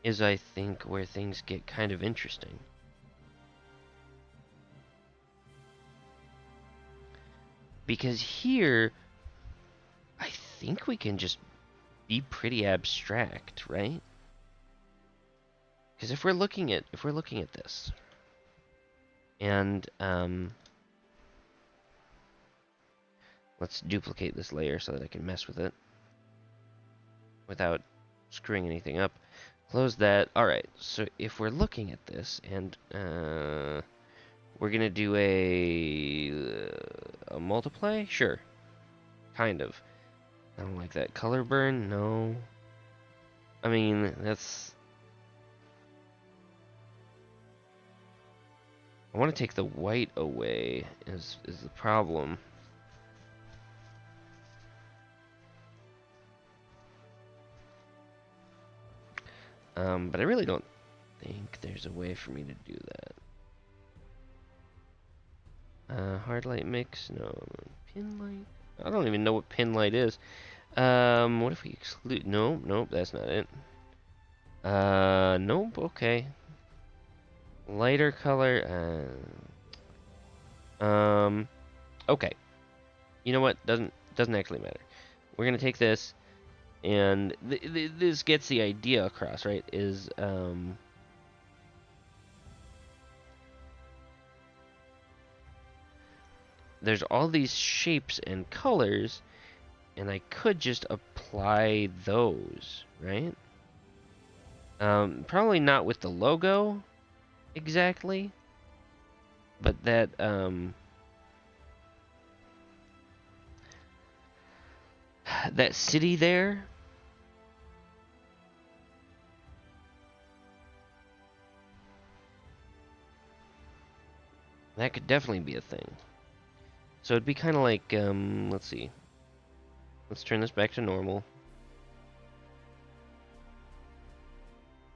is, I think, where things get kind of interesting. Because here, I think we can just be pretty abstract, right? Because if we're looking at this, and let's duplicate this layer so that I can mess with it without screwing anything up. Close that. All right. So if we're looking at this, and we're gonna do a multiply, sure, kind of. I don't like that color burn. No. I mean, that's. I want to take the white away. Is the problem? But I really don't think there's a way for me to do that. Hard light mix, no. Pin light? I don't even know what pin light is. What if we exclude? No, nope, that's not it. Nope, okay. Lighter color, okay. You know what? Doesn't actually matter. We're gonna take this, and this gets the idea across, right? Is there's all these shapes and colors, and I could just apply those, right? Probably not with the logo exactly, but that that city there, that could definitely be a thing. So it'd be kind of like, let's see. Let's turn this back to normal.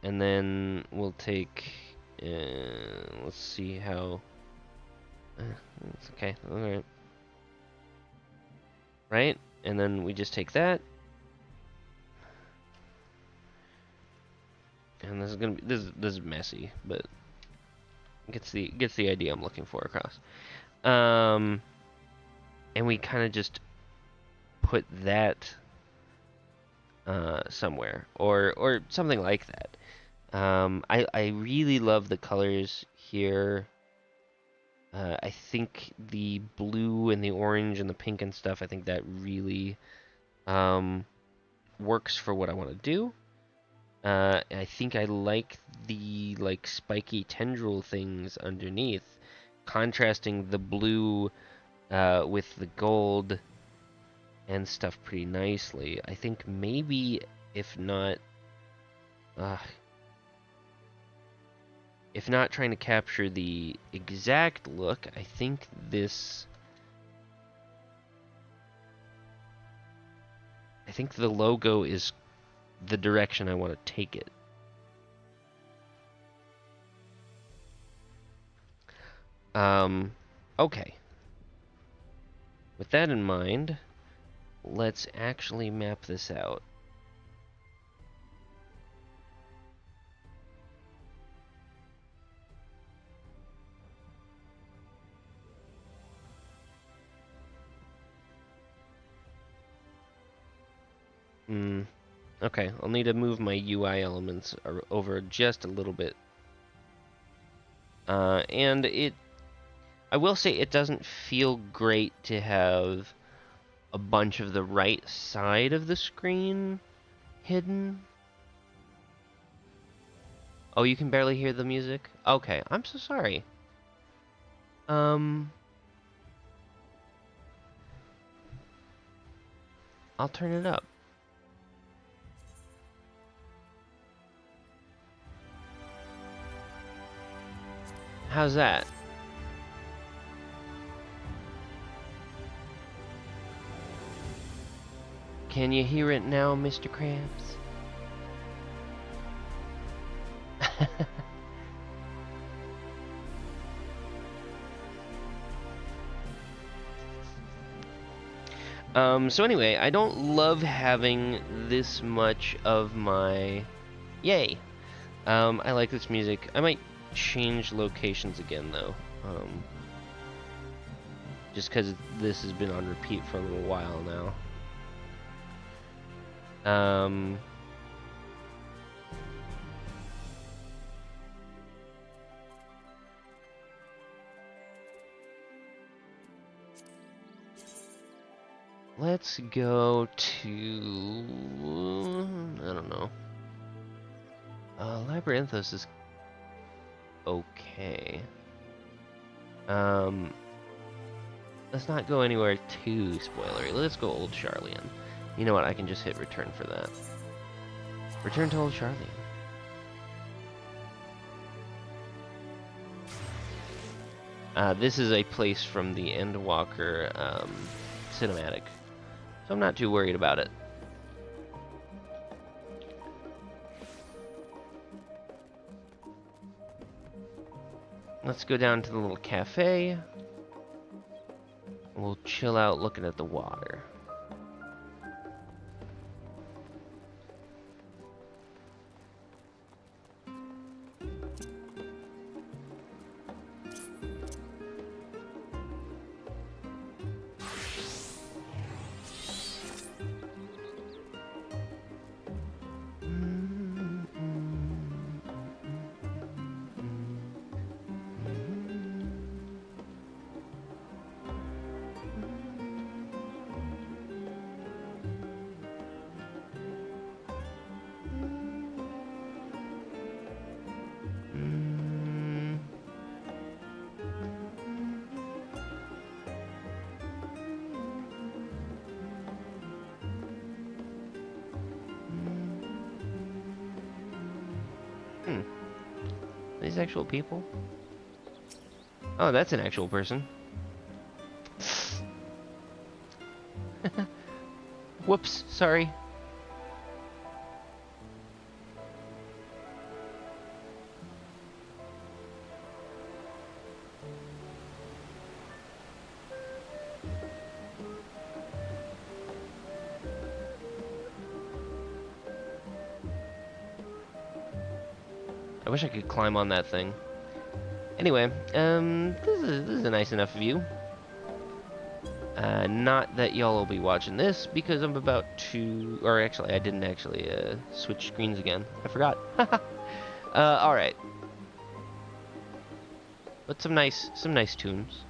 And then we'll take, let's see how, it's okay, alright. Right? And then we just take that. And this is gonna be, this is messy, but gets the idea I'm looking for across. And we kind of just put that somewhere, or something like that. I really love the colors here. I think the blue and the orange and the pink and stuff, I think that really works for what I want to do. I think I like the spiky tendril things underneath, contrasting the blue with the gold and stuff pretty nicely. I think maybe, if not Uh, if not trying to capture the exact look, I think the logo is the direction I want to take it. Okay. With that in mind, let's actually map this out. Okay, I'll need to move my UI elements over just a little bit. And I will say it doesn't feel great to have a bunch of the right side of the screen hidden. Oh, you can barely hear the music? Okay, I'm so sorry. I'll turn it up. How's that? Can you hear it now, Mr. Krabs? So anyway, I don't love having this much of my... Yay! I like this music. I might change locations again, though. Just because this has been on repeat for a little while now. Let's go to... I don't know. Labyrinthos is okay. Let's not go anywhere too spoilery. Let's go Old Charlian. You know what? I can just hit return for that. Return to Old Charlian. This is a place from the Endwalker cinematic, so I'm not too worried about it. Let's go down to the little cafe. We'll chill out looking at the water. Are these actual people? Oh, that's an actual person. Whoops, sorry. I wish I could climb on that thing. Anyway, this is a nice enough view. Not that y'all will be watching this because I'm about to, or actually, I didn't actually switch screens again. I forgot. All right. But some nice tunes.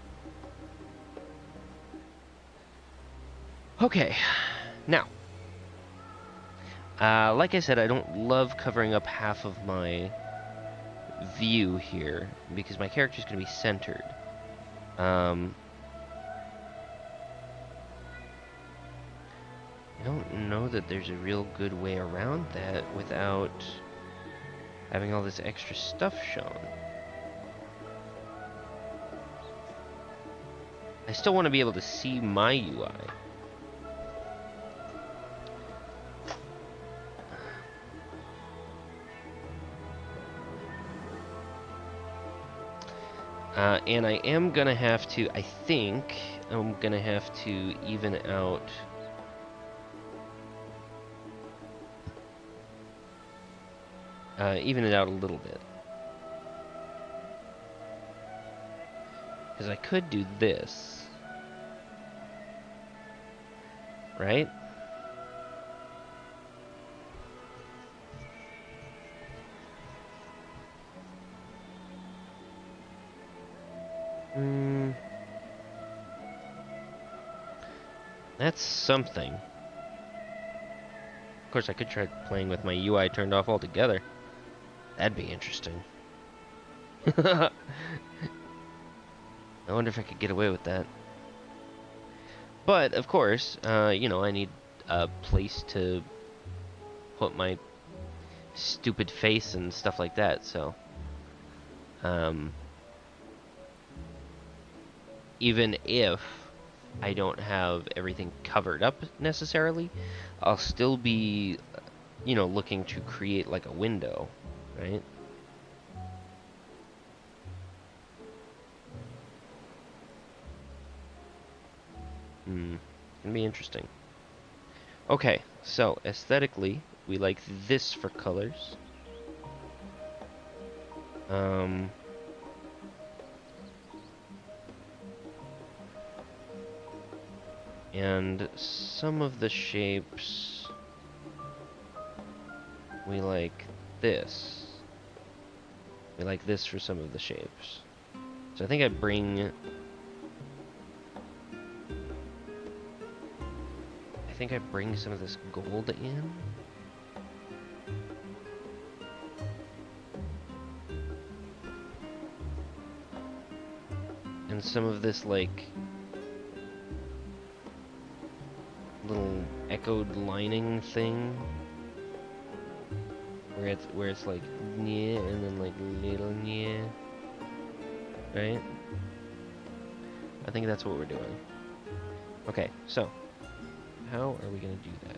Okay, now. Like I said, I don't love covering up half of my view here because my character's going to be centered. I don't know that there's a real good way around that without having all this extra stuff shown. I still want to be able to see my UI. And I am gonna have to, I think, I'm gonna have to even out even it out a little bit. Because I could do this, right? That's something. Of course, I could try playing with my UI turned off altogether. That'd be interesting. I wonder if I could get away with that. But, of course, you know, I need a place to put my stupid face and stuff like that, so... even if I don't have everything covered up necessarily, I'll still be, you know, looking to create like a window, right? Gonna be interesting. Okay, so aesthetically, we like this for colors. And some of the shapes, we like this. We like this for some of the shapes. So I think I bring some of this gold in. And some of this, like, little echoed lining thing. Where it's like, yeah, and then like little yeah. Right? I think that's what we're doing. Okay, so how are we gonna do that?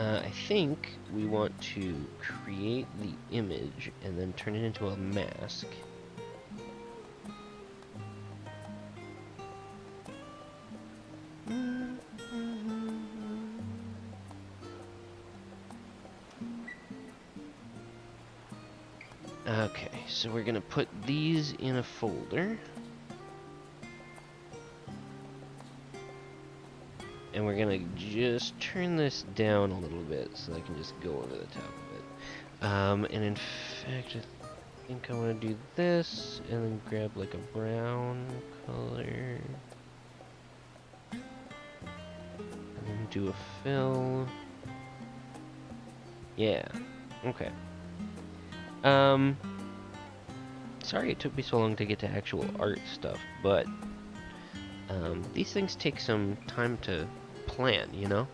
I think we want to create the image and then turn it into a mask. Okay, so we're gonna put these in a folder. And we're gonna just turn this down a little bit so I can just go over the top of it. And in fact, I think I want to do this and then grab like a brown color. And then do a fill. Yeah, okay. Sorry it took me so long to get to actual art stuff, but these things take some time to plan, you know?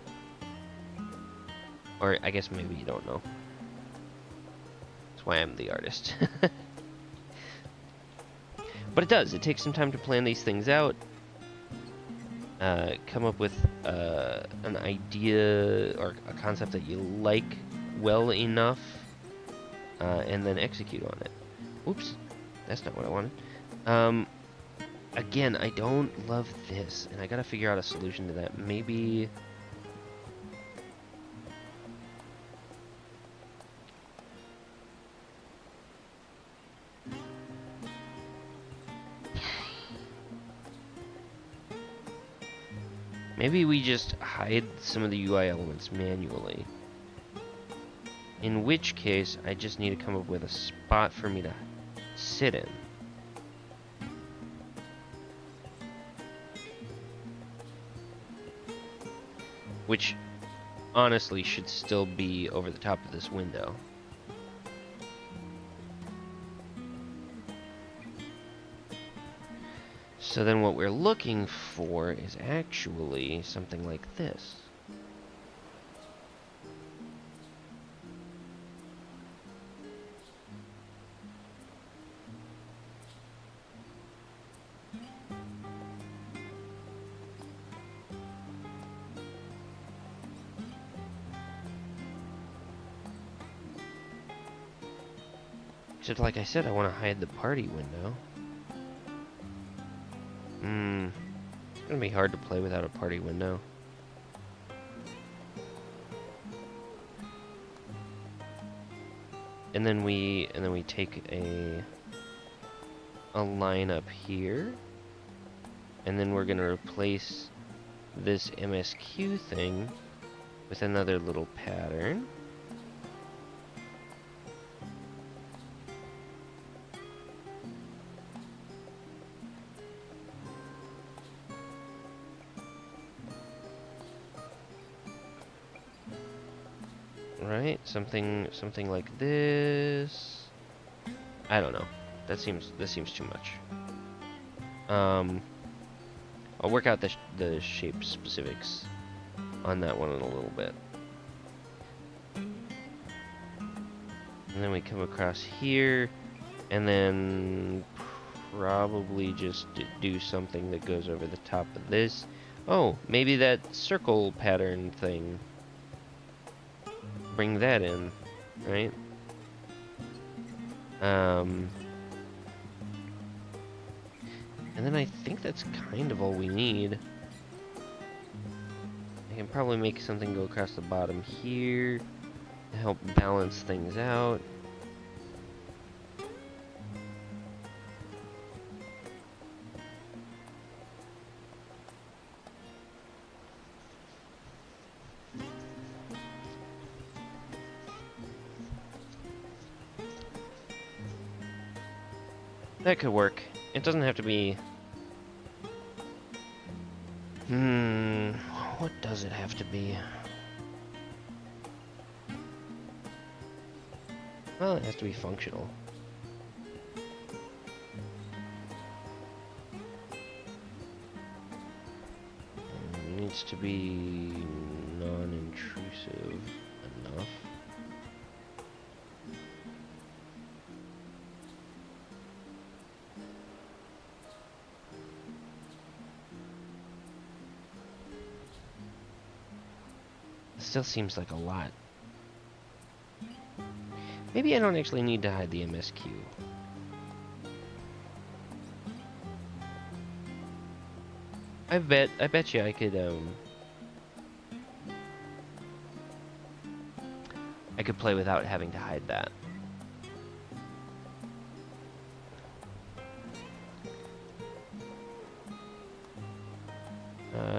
Or I guess maybe you don't know. That's why I'm the artist. But it does. It takes some time to plan these things out. Come up with an idea or a concept that you like well enough. And then execute on it. Oops. That's not what I wanted. Again, I don't love this, and I gotta figure out a solution to that. Maybe... maybe we just hide some of the UI elements manually. In which case, I just need to come up with a spot for me to sit in. which honestly should still be over the top of this window. So then what we're looking for is actually something like this. Except, like I said, I want to hide the party window. It's gonna be hard to play without a party window. And then we take a line up here, and then we're gonna replace this MSQ thing with another little pattern. Right, something like this. I don't know. That seems too much. I'll work out the shape specifics on that one in a little bit. And then we come across here, and then probably just do something that goes over the top of this. Oh, maybe that circle pattern thing. Bring that in, right? And then I think that's kind of all we need. I can probably make something go across the bottom here to help balance things out. That could work. It doesn't have to be... what does it have to be? Well, it has to be functional. It needs to be non-intrusive enough. Still seems like a lot. Maybe I don't actually need to hide the MSQ. I bet you I could play without having to hide that.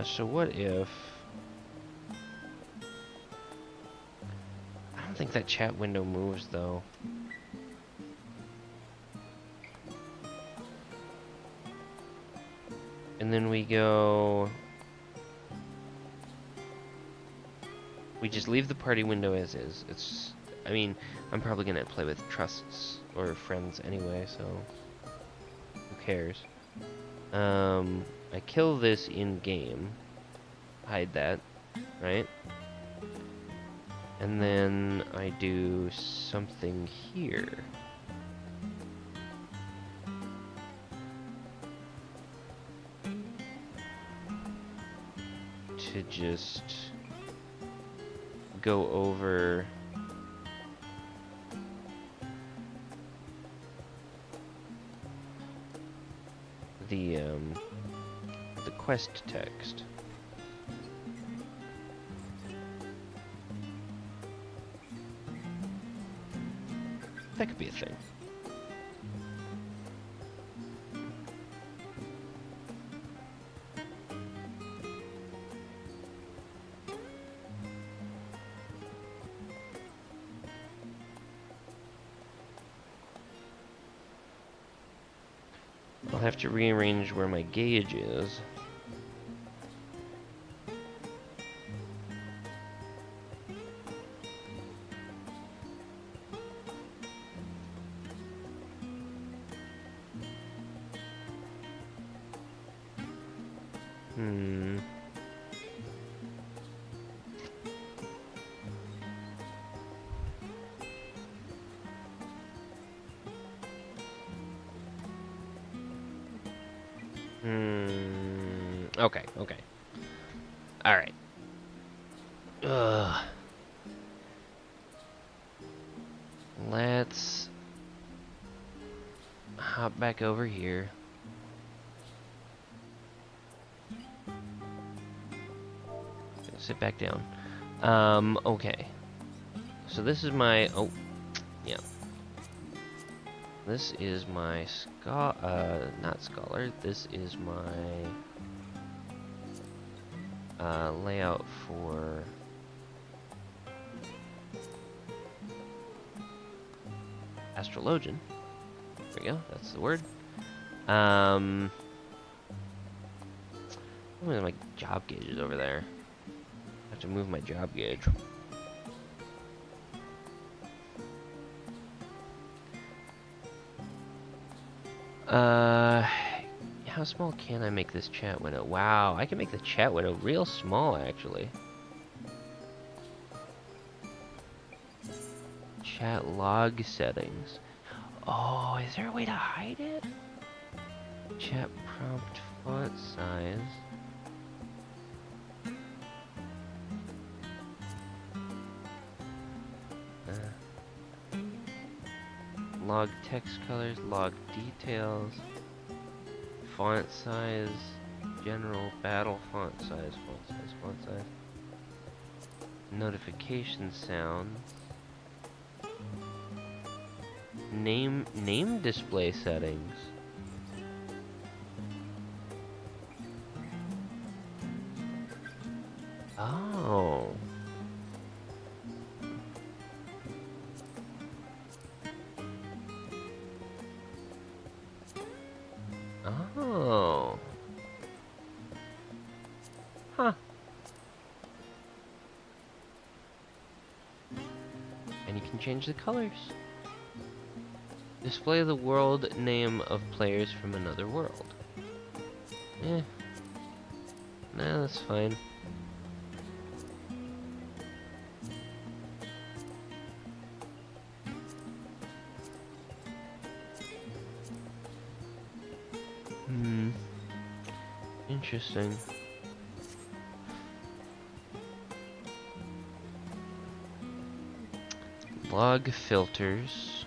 So what if... I don't think that chat window moves, though. And then we go... We just leave the party window as is. It's... I mean, I'm probably gonna play with trusts or friends anyway, so... Who cares? I kill this in-game. Hide that, right? And then I do something here. To just go over the quest text. That could be a thing. I'll have to rearrange where my gauge is. Hmm. Hmm. Okay, okay. Alright. Ugh. Let's hop back over here. Sit back down. Okay. So this is my... Oh, yeah. This is my not scholar. This is my layout for astrologian. There we go. That's the word. My job gauge is over there. I have to move my job gauge. How small can I make this chat window? Wow, I can make the chat window real small, actually. Chat log settings. Oh, is there a way to hide it? Chat prompt font size. Log text colors, log details, font size, general battle font size, font size. Notification sounds. Name display settings. Oh. Oh. Huh. And you can change the colors. Display the world name of players from another world. Eh. Nah, that's fine. Interesting. Log filters.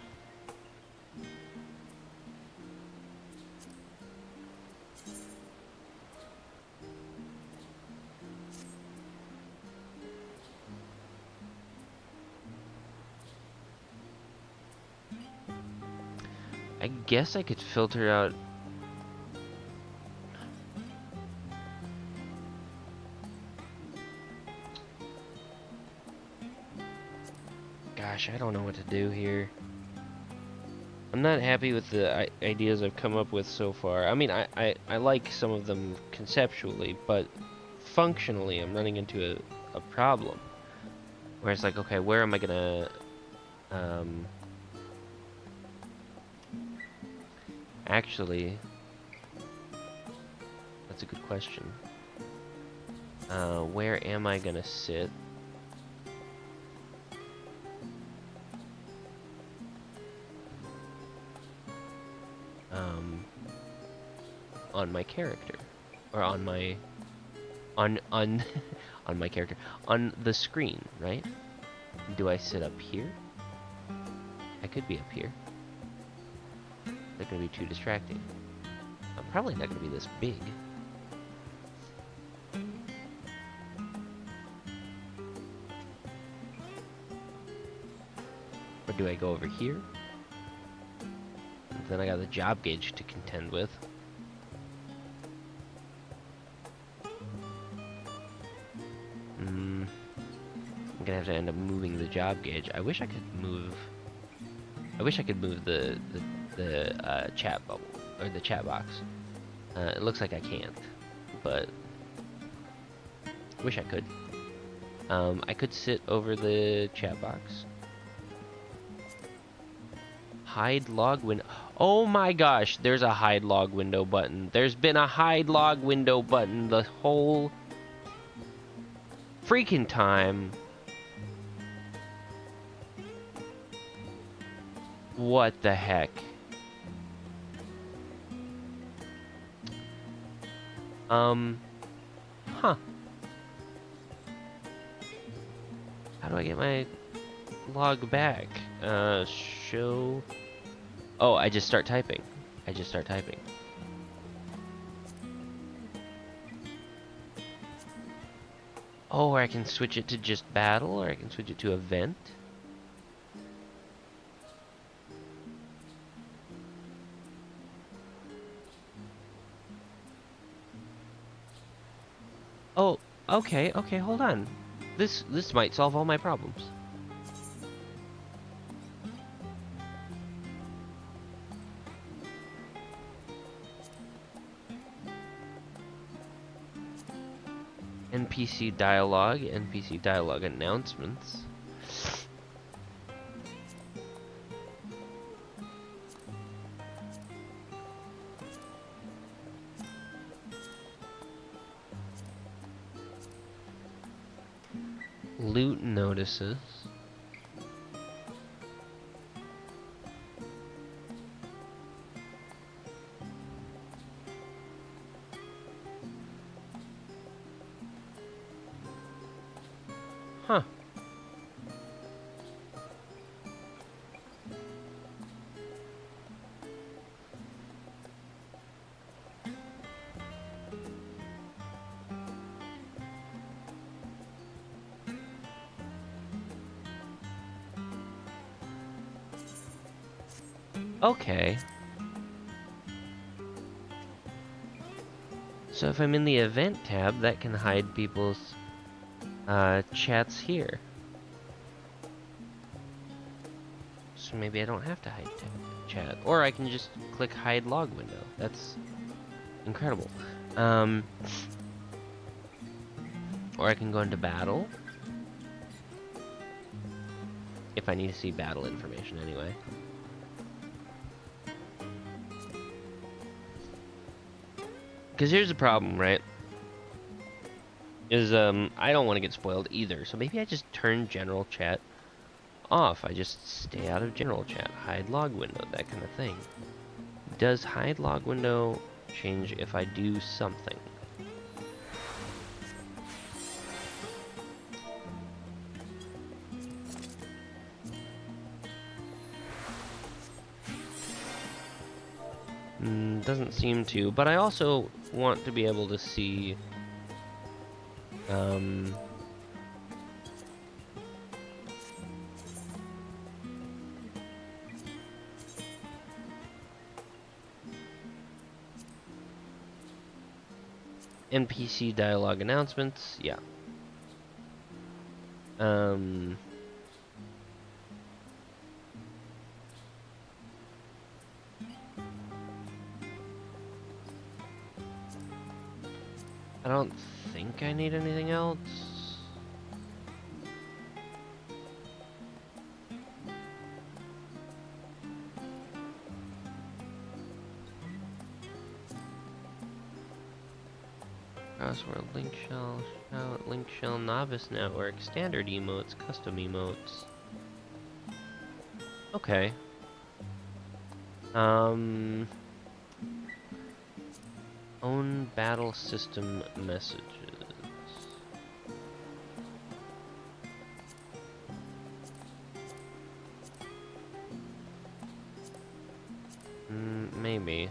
I guess I could filter out. Gosh, I don't know what to do here. I'm not happy with the ideas I've come up with so far. I mean, I like some of them conceptually, but functionally I'm running into a problem. Where it's like, okay, where am I gonna... Actually, that's a good question. Where am I gonna sit? On my character, or on my on on my character on the screen, right? Do I sit up here? I could be up here. They're gonna be too distracting. I'm probably not gonna be this big. Or do I go over here? Then I got the job gauge to contend with. I'm gonna have to end up moving the job gauge. I wish I could move the chat bubble or the chat box. It looks like I can't, but wish I could. I could sit over the chat box. Hide log window. Oh my gosh, there's a hide log window button. There's been a hide log window button the whole freaking time. What the heck? Huh. How do I get my log back? Show. Oh, I just start typing. I just start typing. Oh, or I can switch it to just battle, or I can switch it to event. Oh, okay, okay, hold on. This might solve all my problems. NPC dialogue announcements. Loot notices. Huh. Okay. So if I'm in the event tab, that can hide people's chats here. So maybe I don't have to hide chat. Or I can just click hide log window. That's incredible. Or I can go into battle. If I need to see battle information anyway. Because here's the problem, right? Is, I don't want to get spoiled either. So maybe I just turn general chat off. I just stay out of general chat. Hide log window, that kind of thing. Does hide log window change if I do something? Doesn't seem to, but I also want to be able to see NPC dialogue announcements. Yeah. I don't think I need anything else. Crossword, link shell, shout, link shell, novice network, standard emotes, custom emotes. Okay. Own battle system messages. Maybe.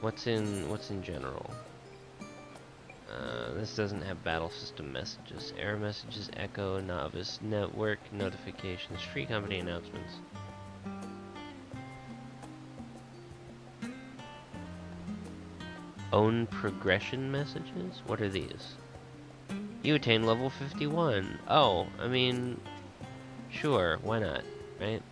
What's in general? This doesn't have battle system messages. Error messages, echo, novice, network, notifications, free company announcements. Own progression messages? What are these? You attain level 51. Oh, I mean, sure, why not, right?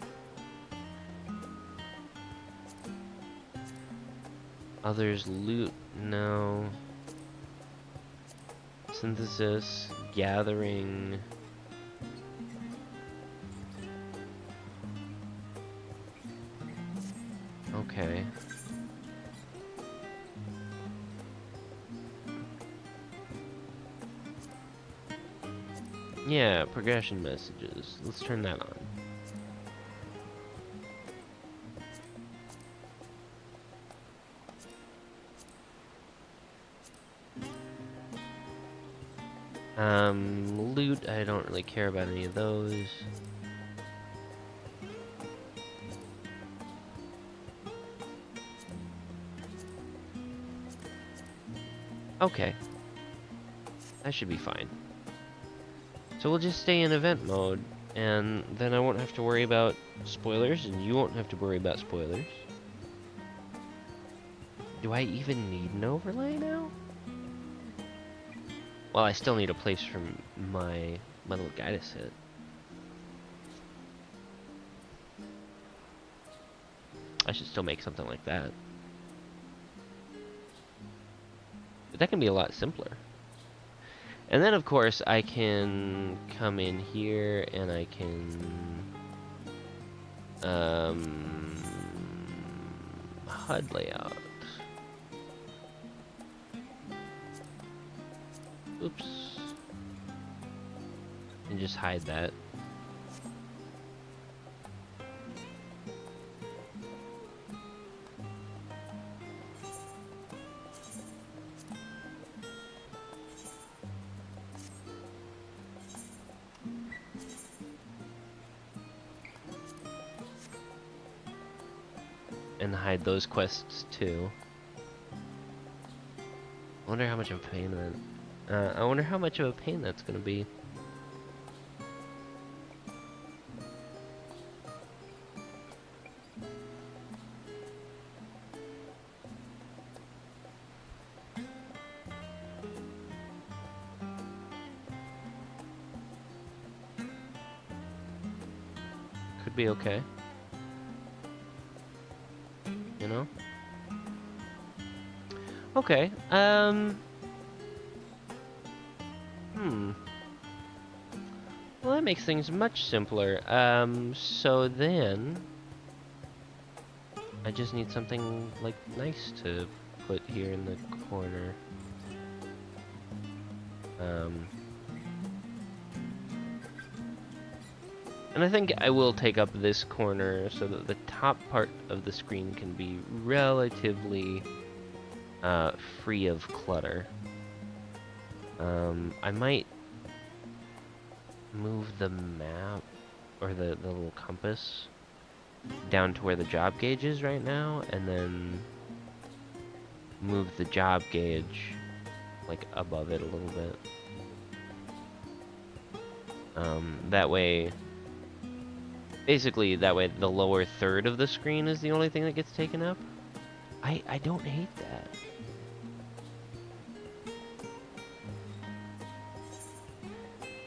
Others loot, no. Synthesis, gathering. Okay. Yeah, progression messages. Let's turn that on. Loot, I don't really care about any of those. Okay. That should be fine. So we'll just stay in event mode, and then I won't have to worry about spoilers, and you won't have to worry about spoilers. Do I even need an overlay now? Well, I still need a place for my little guy to sit. I should still make something like that. But that can be a lot simpler. And then, of course, I can come in here and I can HUD layout. Oops. And just hide that. And hide those quests too. I wonder how much of a pain that. I wonder how much of a pain that's gonna be. Could be okay. You know? Okay, Well, that makes things much simpler. So then... I just need something, like, nice to put here in the corner. And I think I will take up this corner so that the top part of the screen can be relatively free of clutter. I might move the map, or the little compass, down to where the job gauge is right now, and then move the job gauge, like, above it a little bit. That way... Basically, that way the lower third of the screen is the only thing that gets taken up. I don't hate that.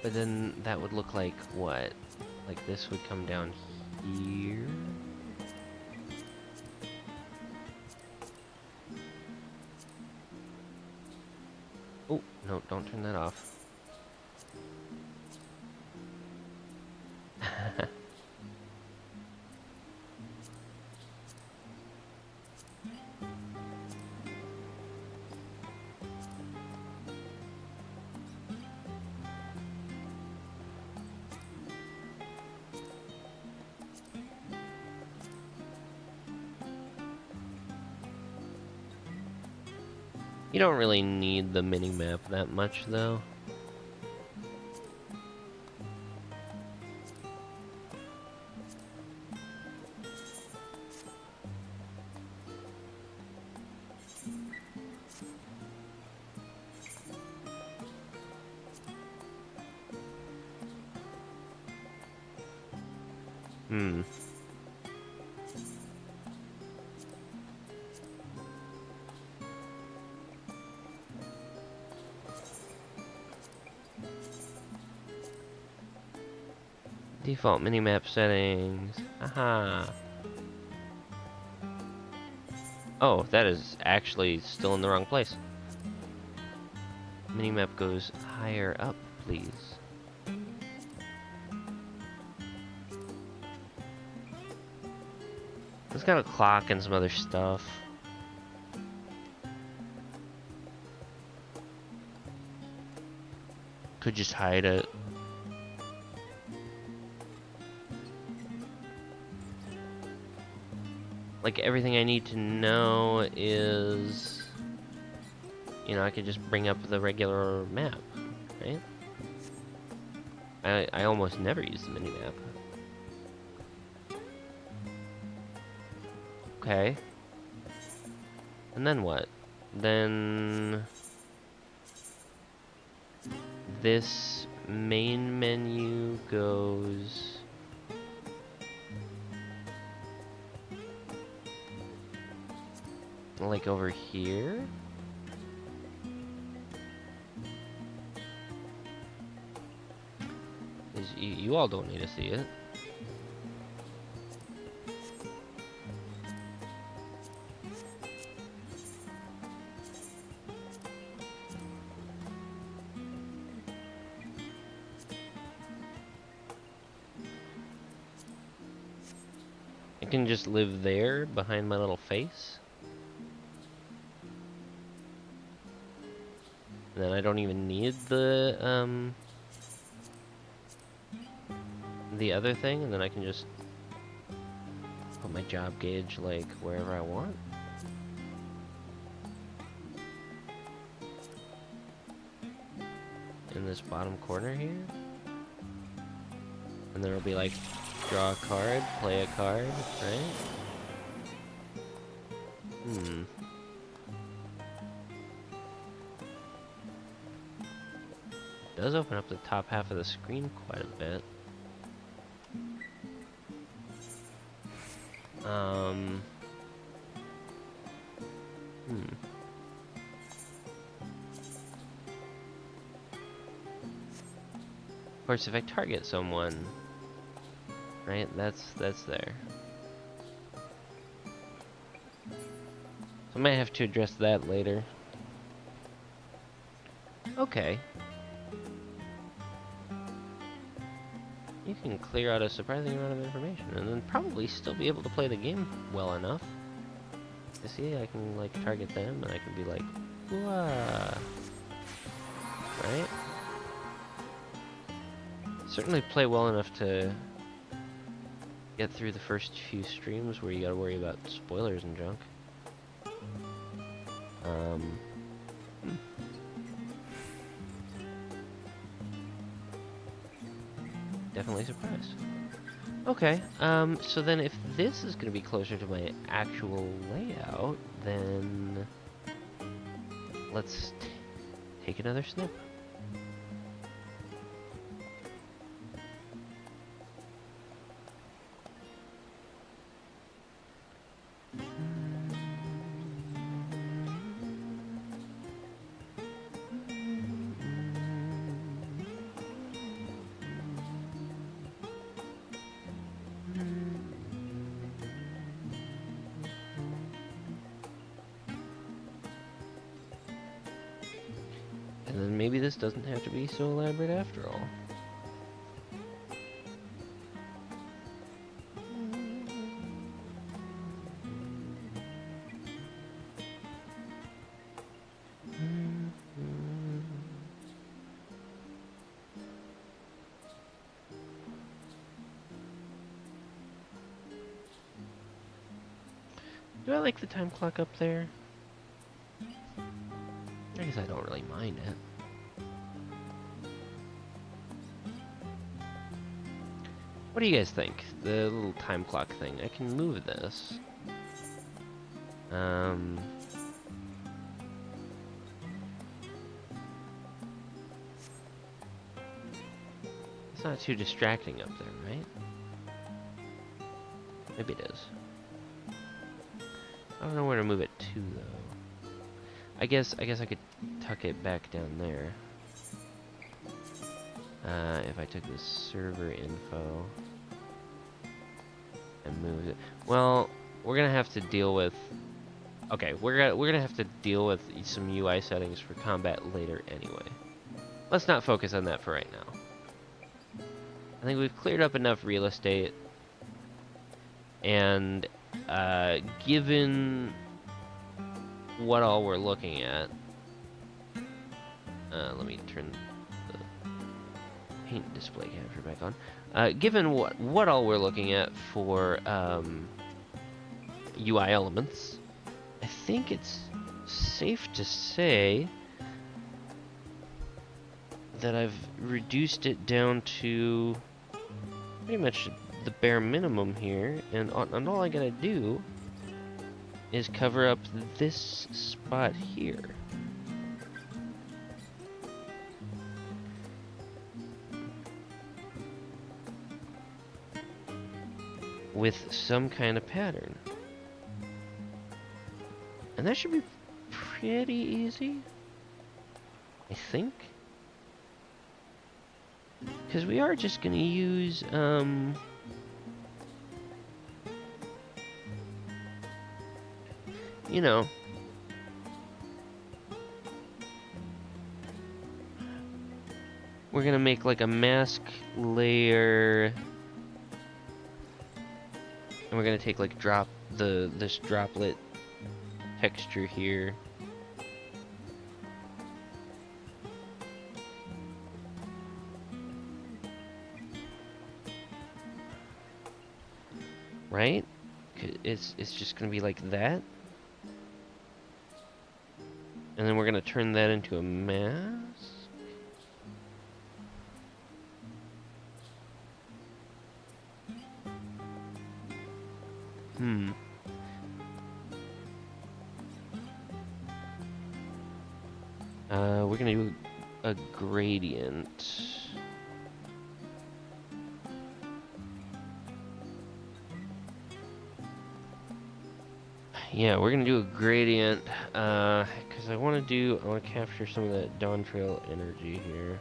But then that would look like what? Like this would come down here? Oh, no, don't turn that off. You don't really need the mini-map that much, though. Default minimap settings. Aha. Oh, that is actually still in the wrong place. Minimap goes higher up, please. It's got a clock and some other stuff. Could just hide it. Like, everything I need to know is... You know, I could just bring up the regular map, right? I almost never use the mini-map. Okay. And then what? Then... This main menu goes... like over here? You all don't need to see it. I can just live there behind my little face. And then I don't even need the other thing, and then I can just put my job gauge like wherever I want. In this bottom corner here. And there will be like, draw a card, play a card, right? Does open up the top half of the screen quite a bit. Of course, if I target someone, right, that's there. So I might have to address that later. Okay. You can clear out a surprising amount of information and then probably still be able to play the game well enough. You see, I can like target them and I can be like, whoa. Right? Certainly play well enough to get through the first few streams where you gotta worry about spoilers and junk. Definitely surprised. Okay, so then if this is gonna be closer to my actual layout, then let's take another snip. And then maybe this doesn't have to be so elaborate after all. Do I like the time clock up there? I guess I don't really mind it. What do you guys think? The little time clock thing. I can move this. It's not too distracting up there, right? Maybe it is. I don't know where to move it to, though. I guess I could tuck it back down there. If I took the server info and moved it. Well, we're gonna have to deal with. Okay, we're gonna have to deal with some UI settings for combat later anyway. Let's not focus on that for right now. I think we've cleared up enough real estate, and Given what all we're looking at, let me turn the paint display capture back on. Given what all we're looking at for UI elements, I think it's safe to say that I've reduced it down to pretty much the bare minimum here, and all I gotta do is cover up this spot here. With some kind of pattern. And that should be pretty easy, I think. Because we are just gonna use, you know, we're gonna make like a mask layer, and we're gonna take like this droplet texture here. Right? It's just gonna be like that. And then we're gonna turn that into a mask. We're gonna do a gradient. Yeah, we're gonna do a gradient, because I want to capture some of that Dawntrail energy here.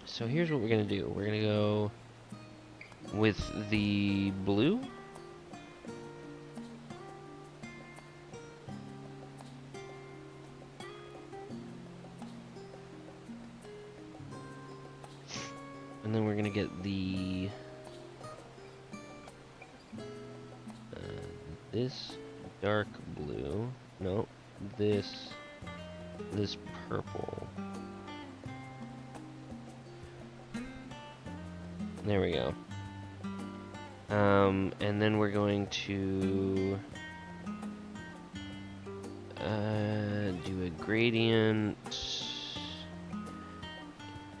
So here's what we're gonna do. We're gonna go with the blue. And then we're gonna get the this dark blue. No, this purple. There we go. And then we're going to do a gradient,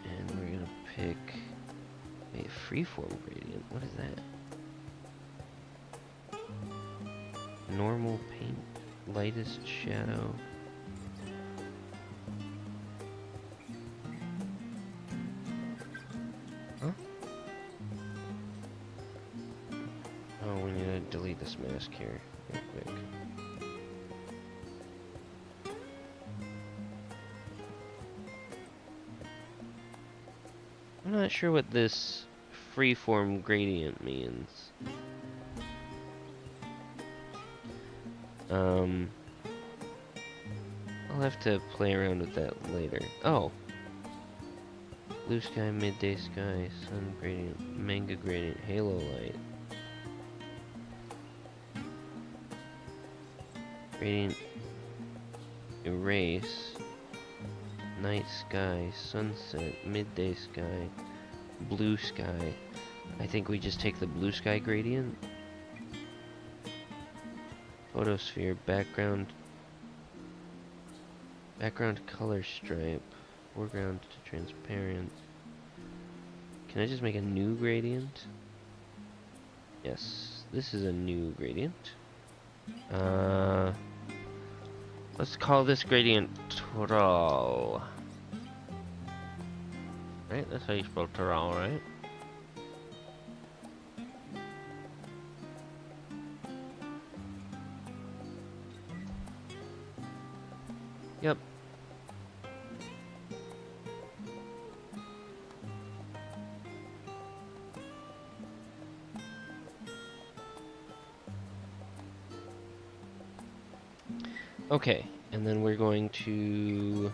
and we're gonna pick a freeform gradient. What is that? Normal paint, lightest shadow. Huh? Oh, we need to delete this mask here real quick. I'm not sure what this freeform gradient means. I'll have to play around with that later. Oh! Blue sky, midday sky, sun gradient, manga gradient, halo light. Gradient, erase, night sky, sunset, midday sky, blue sky. I think we just take the blue sky gradient. Photosphere, background color stripe, foreground to transparent. Can I just make a new gradient? Yes, this is a new gradient. Let's call this gradient Toral. Right, that's how you spell Toral, right? Yep. Okay, and then we're going to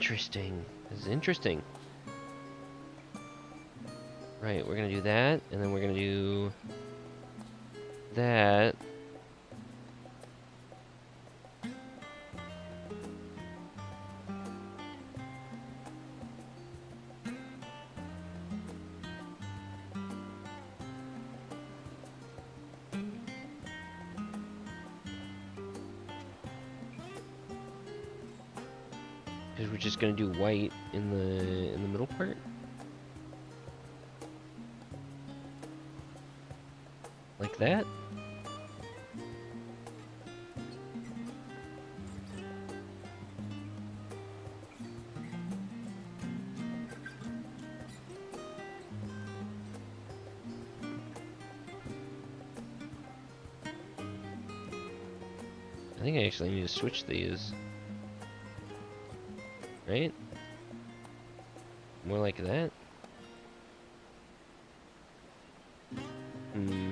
Interesting. This is interesting. Right, we're gonna do that, and then we're gonna do that. Because we're just gonna do white in the middle part. Like that. I think I actually need to switch these. Right? More like that. Hmm.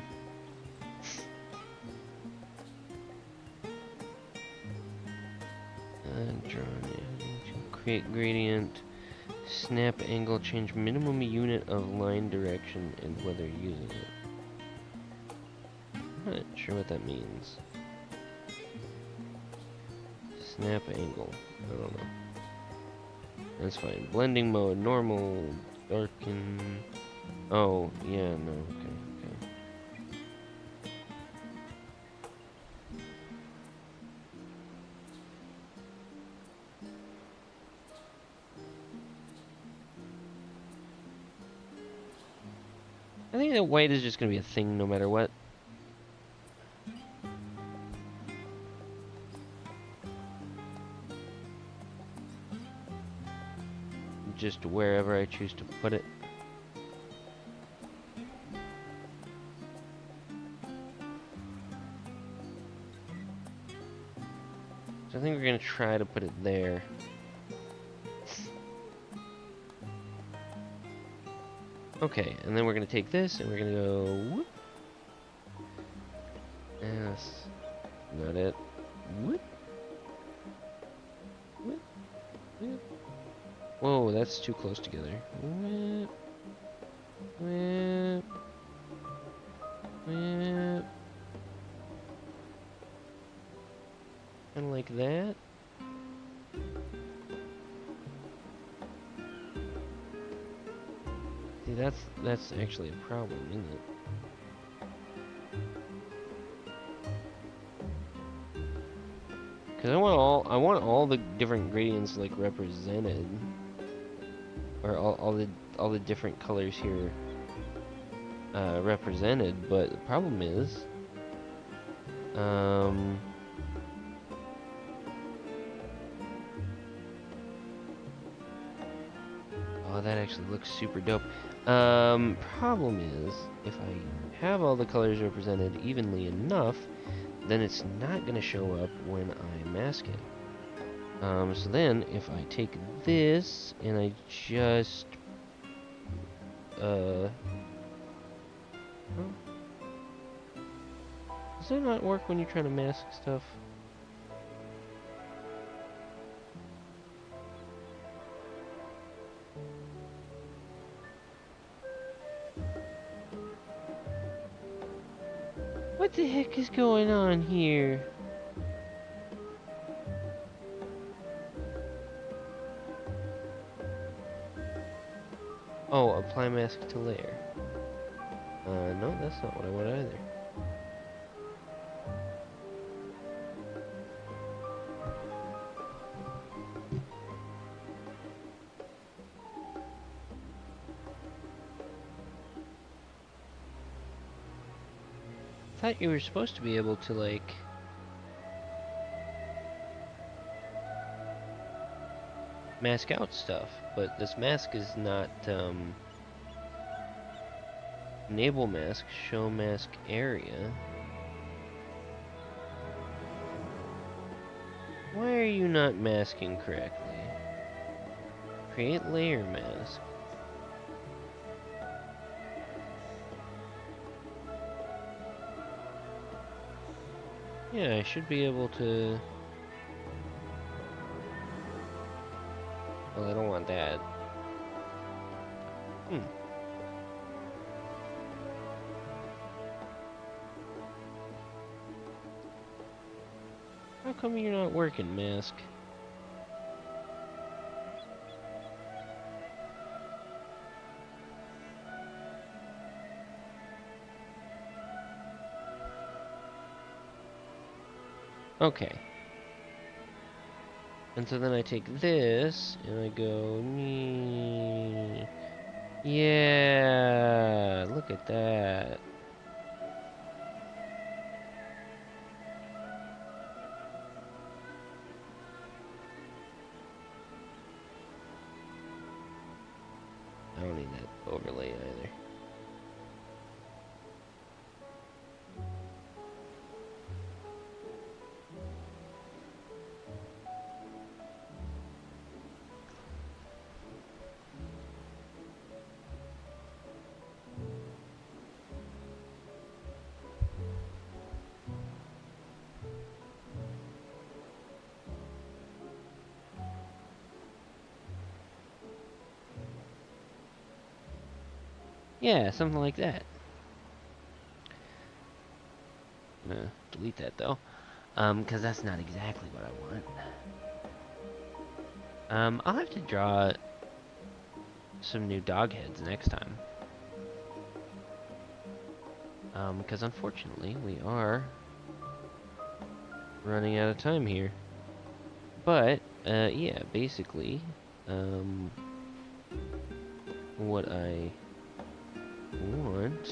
Create gradient. Snap angle. Change minimum unit of line direction and whether using it. I'm not sure what that means. Snap angle. I don't know. That's fine. Blending mode. Normal. Darken. Oh, yeah, no. Okay. I think that white is just going to be a thing no matter what. Just wherever I choose to put it. So I think we're going to try to put it there. Okay, and then we're going to take this and we're going to go whoop. Yes. Not it. Whoop. Whoop. Whoop. Whoa, that's too close together. Whoop. Whoop. Whoop. Kind of like that. See, that's actually a problem, isn't it? Because I want all the different gradients like represented, or all the different colors here represented. But the problem is, oh, that actually looks super dope. Problem is, if I have all the colors represented evenly enough, then it's not going to show up when I mask it. So then, if I take this and I just, huh? Does that not work when you're trying to mask stuff? What the heck is going on here? Oh, apply mask to layer. No, that's not what I want either. I thought you were supposed to be able to, like, mask out stuff, but this mask is not, enable mask, show mask area. Why are you not masking correctly? Create layer mask. Yeah, I should be able to... Well, I don't want that. Hmm. How come you're not working, Mask? Okay. And so then I take this, and I go, nee. Yeah, look at that. I don't need that overlay either. Yeah, something like that. I'm gonna delete that though, because that's not exactly what I want. I'll have to draw some new dog heads next time. Because unfortunately we are running out of time here. But, yeah, basically, what I want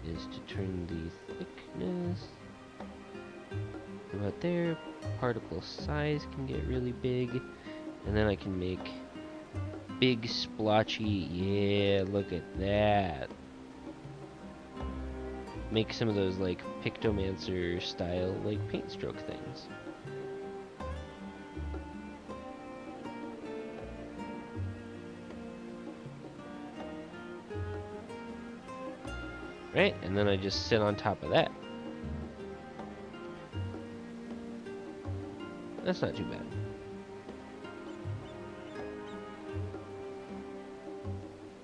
is to turn the thickness about there. Particle size can get really big, and then I can make big splotchy. Yeah, look at that. Make some of those like Pictomancer style like paint stroke things. Right, and then I just sit on top of that. That's not too bad.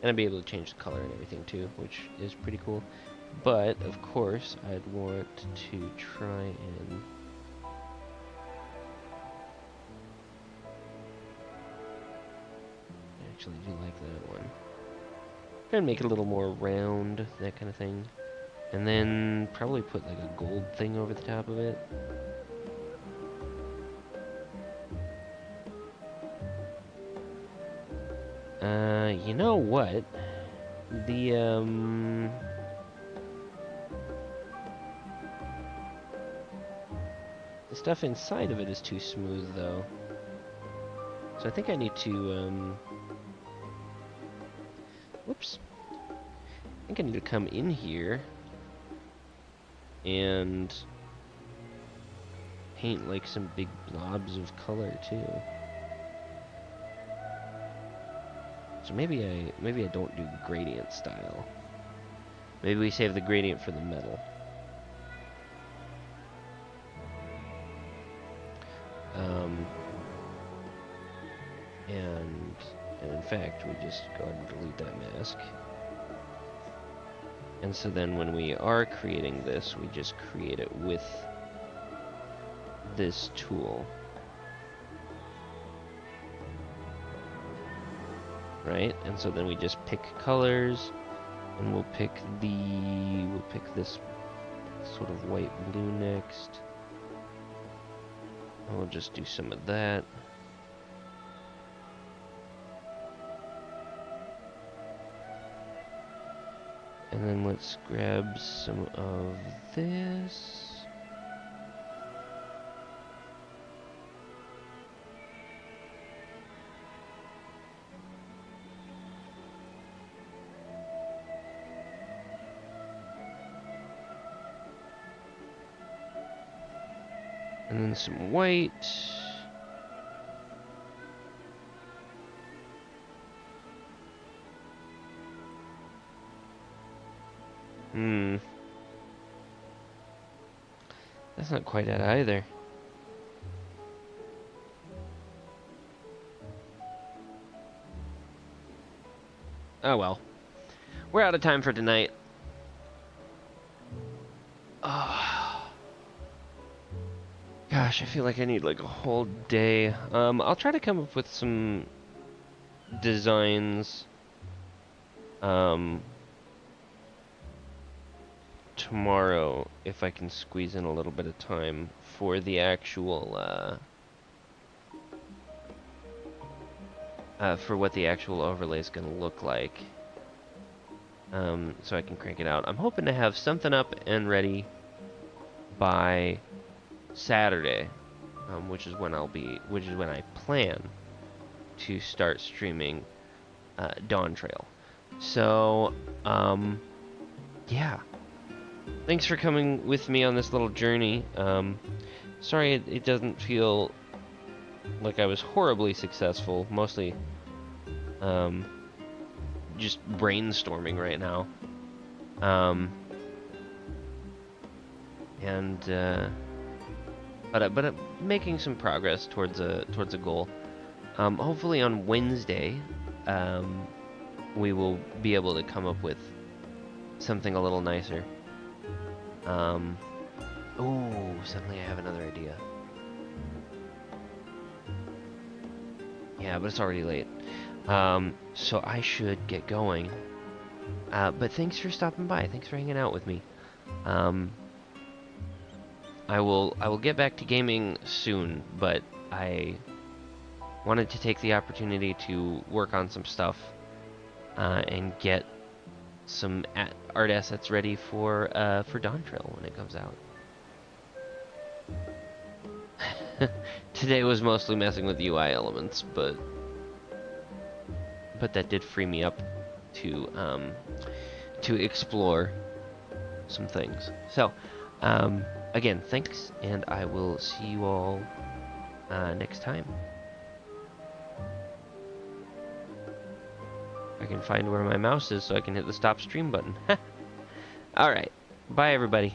And I'd be able to change the color and everything too, which is pretty cool. But, of course, I'd want to try and... I actually do like that one. Try and make it a little more round, that kind of thing. And then probably put like a gold thing over the top of it. You know what? The stuff inside of it is too smooth, though. So I think I need to, whoops. I think I need to come in here and paint like some big blobs of color, too. So maybe I don't do gradient style. Maybe we save the gradient for the metal. And in fact, we just go ahead and delete that mask. And so then when we are creating this, we just create it with this tool. Right? And so then we just pick colors, and we'll pick this sort of white blue next. And we'll just do some of that. And then let's grab some of this. And then some white. That's not quite it either. Oh well. We're out of time for tonight. Oh, gosh, I feel like I need like a whole day. I'll try to come up with some designs tomorrow if I can squeeze in a little bit of time for the actual for what the actual overlay is going to look like. So I can crank it out. I'm hoping to have something up and ready by Saturday, which is when I plan to start streaming Dawntrail. So, yeah. Thanks for coming with me on this little journey. Sorry it doesn't feel like I was horribly successful. Mostly, just brainstorming right now. But I'm making some progress towards a goal. Hopefully on Wednesday, we will be able to come up with something a little nicer. Oh, suddenly I have another idea. Yeah, but it's already late. So I should get going. But thanks for stopping by. Thanks for hanging out with me. I will get back to gaming soon, but I wanted to take the opportunity to work on some stuff and get some art assets ready for Dawntrail when it comes out. Today was mostly messing with UI elements, but that did free me up to explore some things. So, again, thanks, and I will see you all next time. I can find where my mouse is so I can hit the stop stream button. Alright, bye everybody.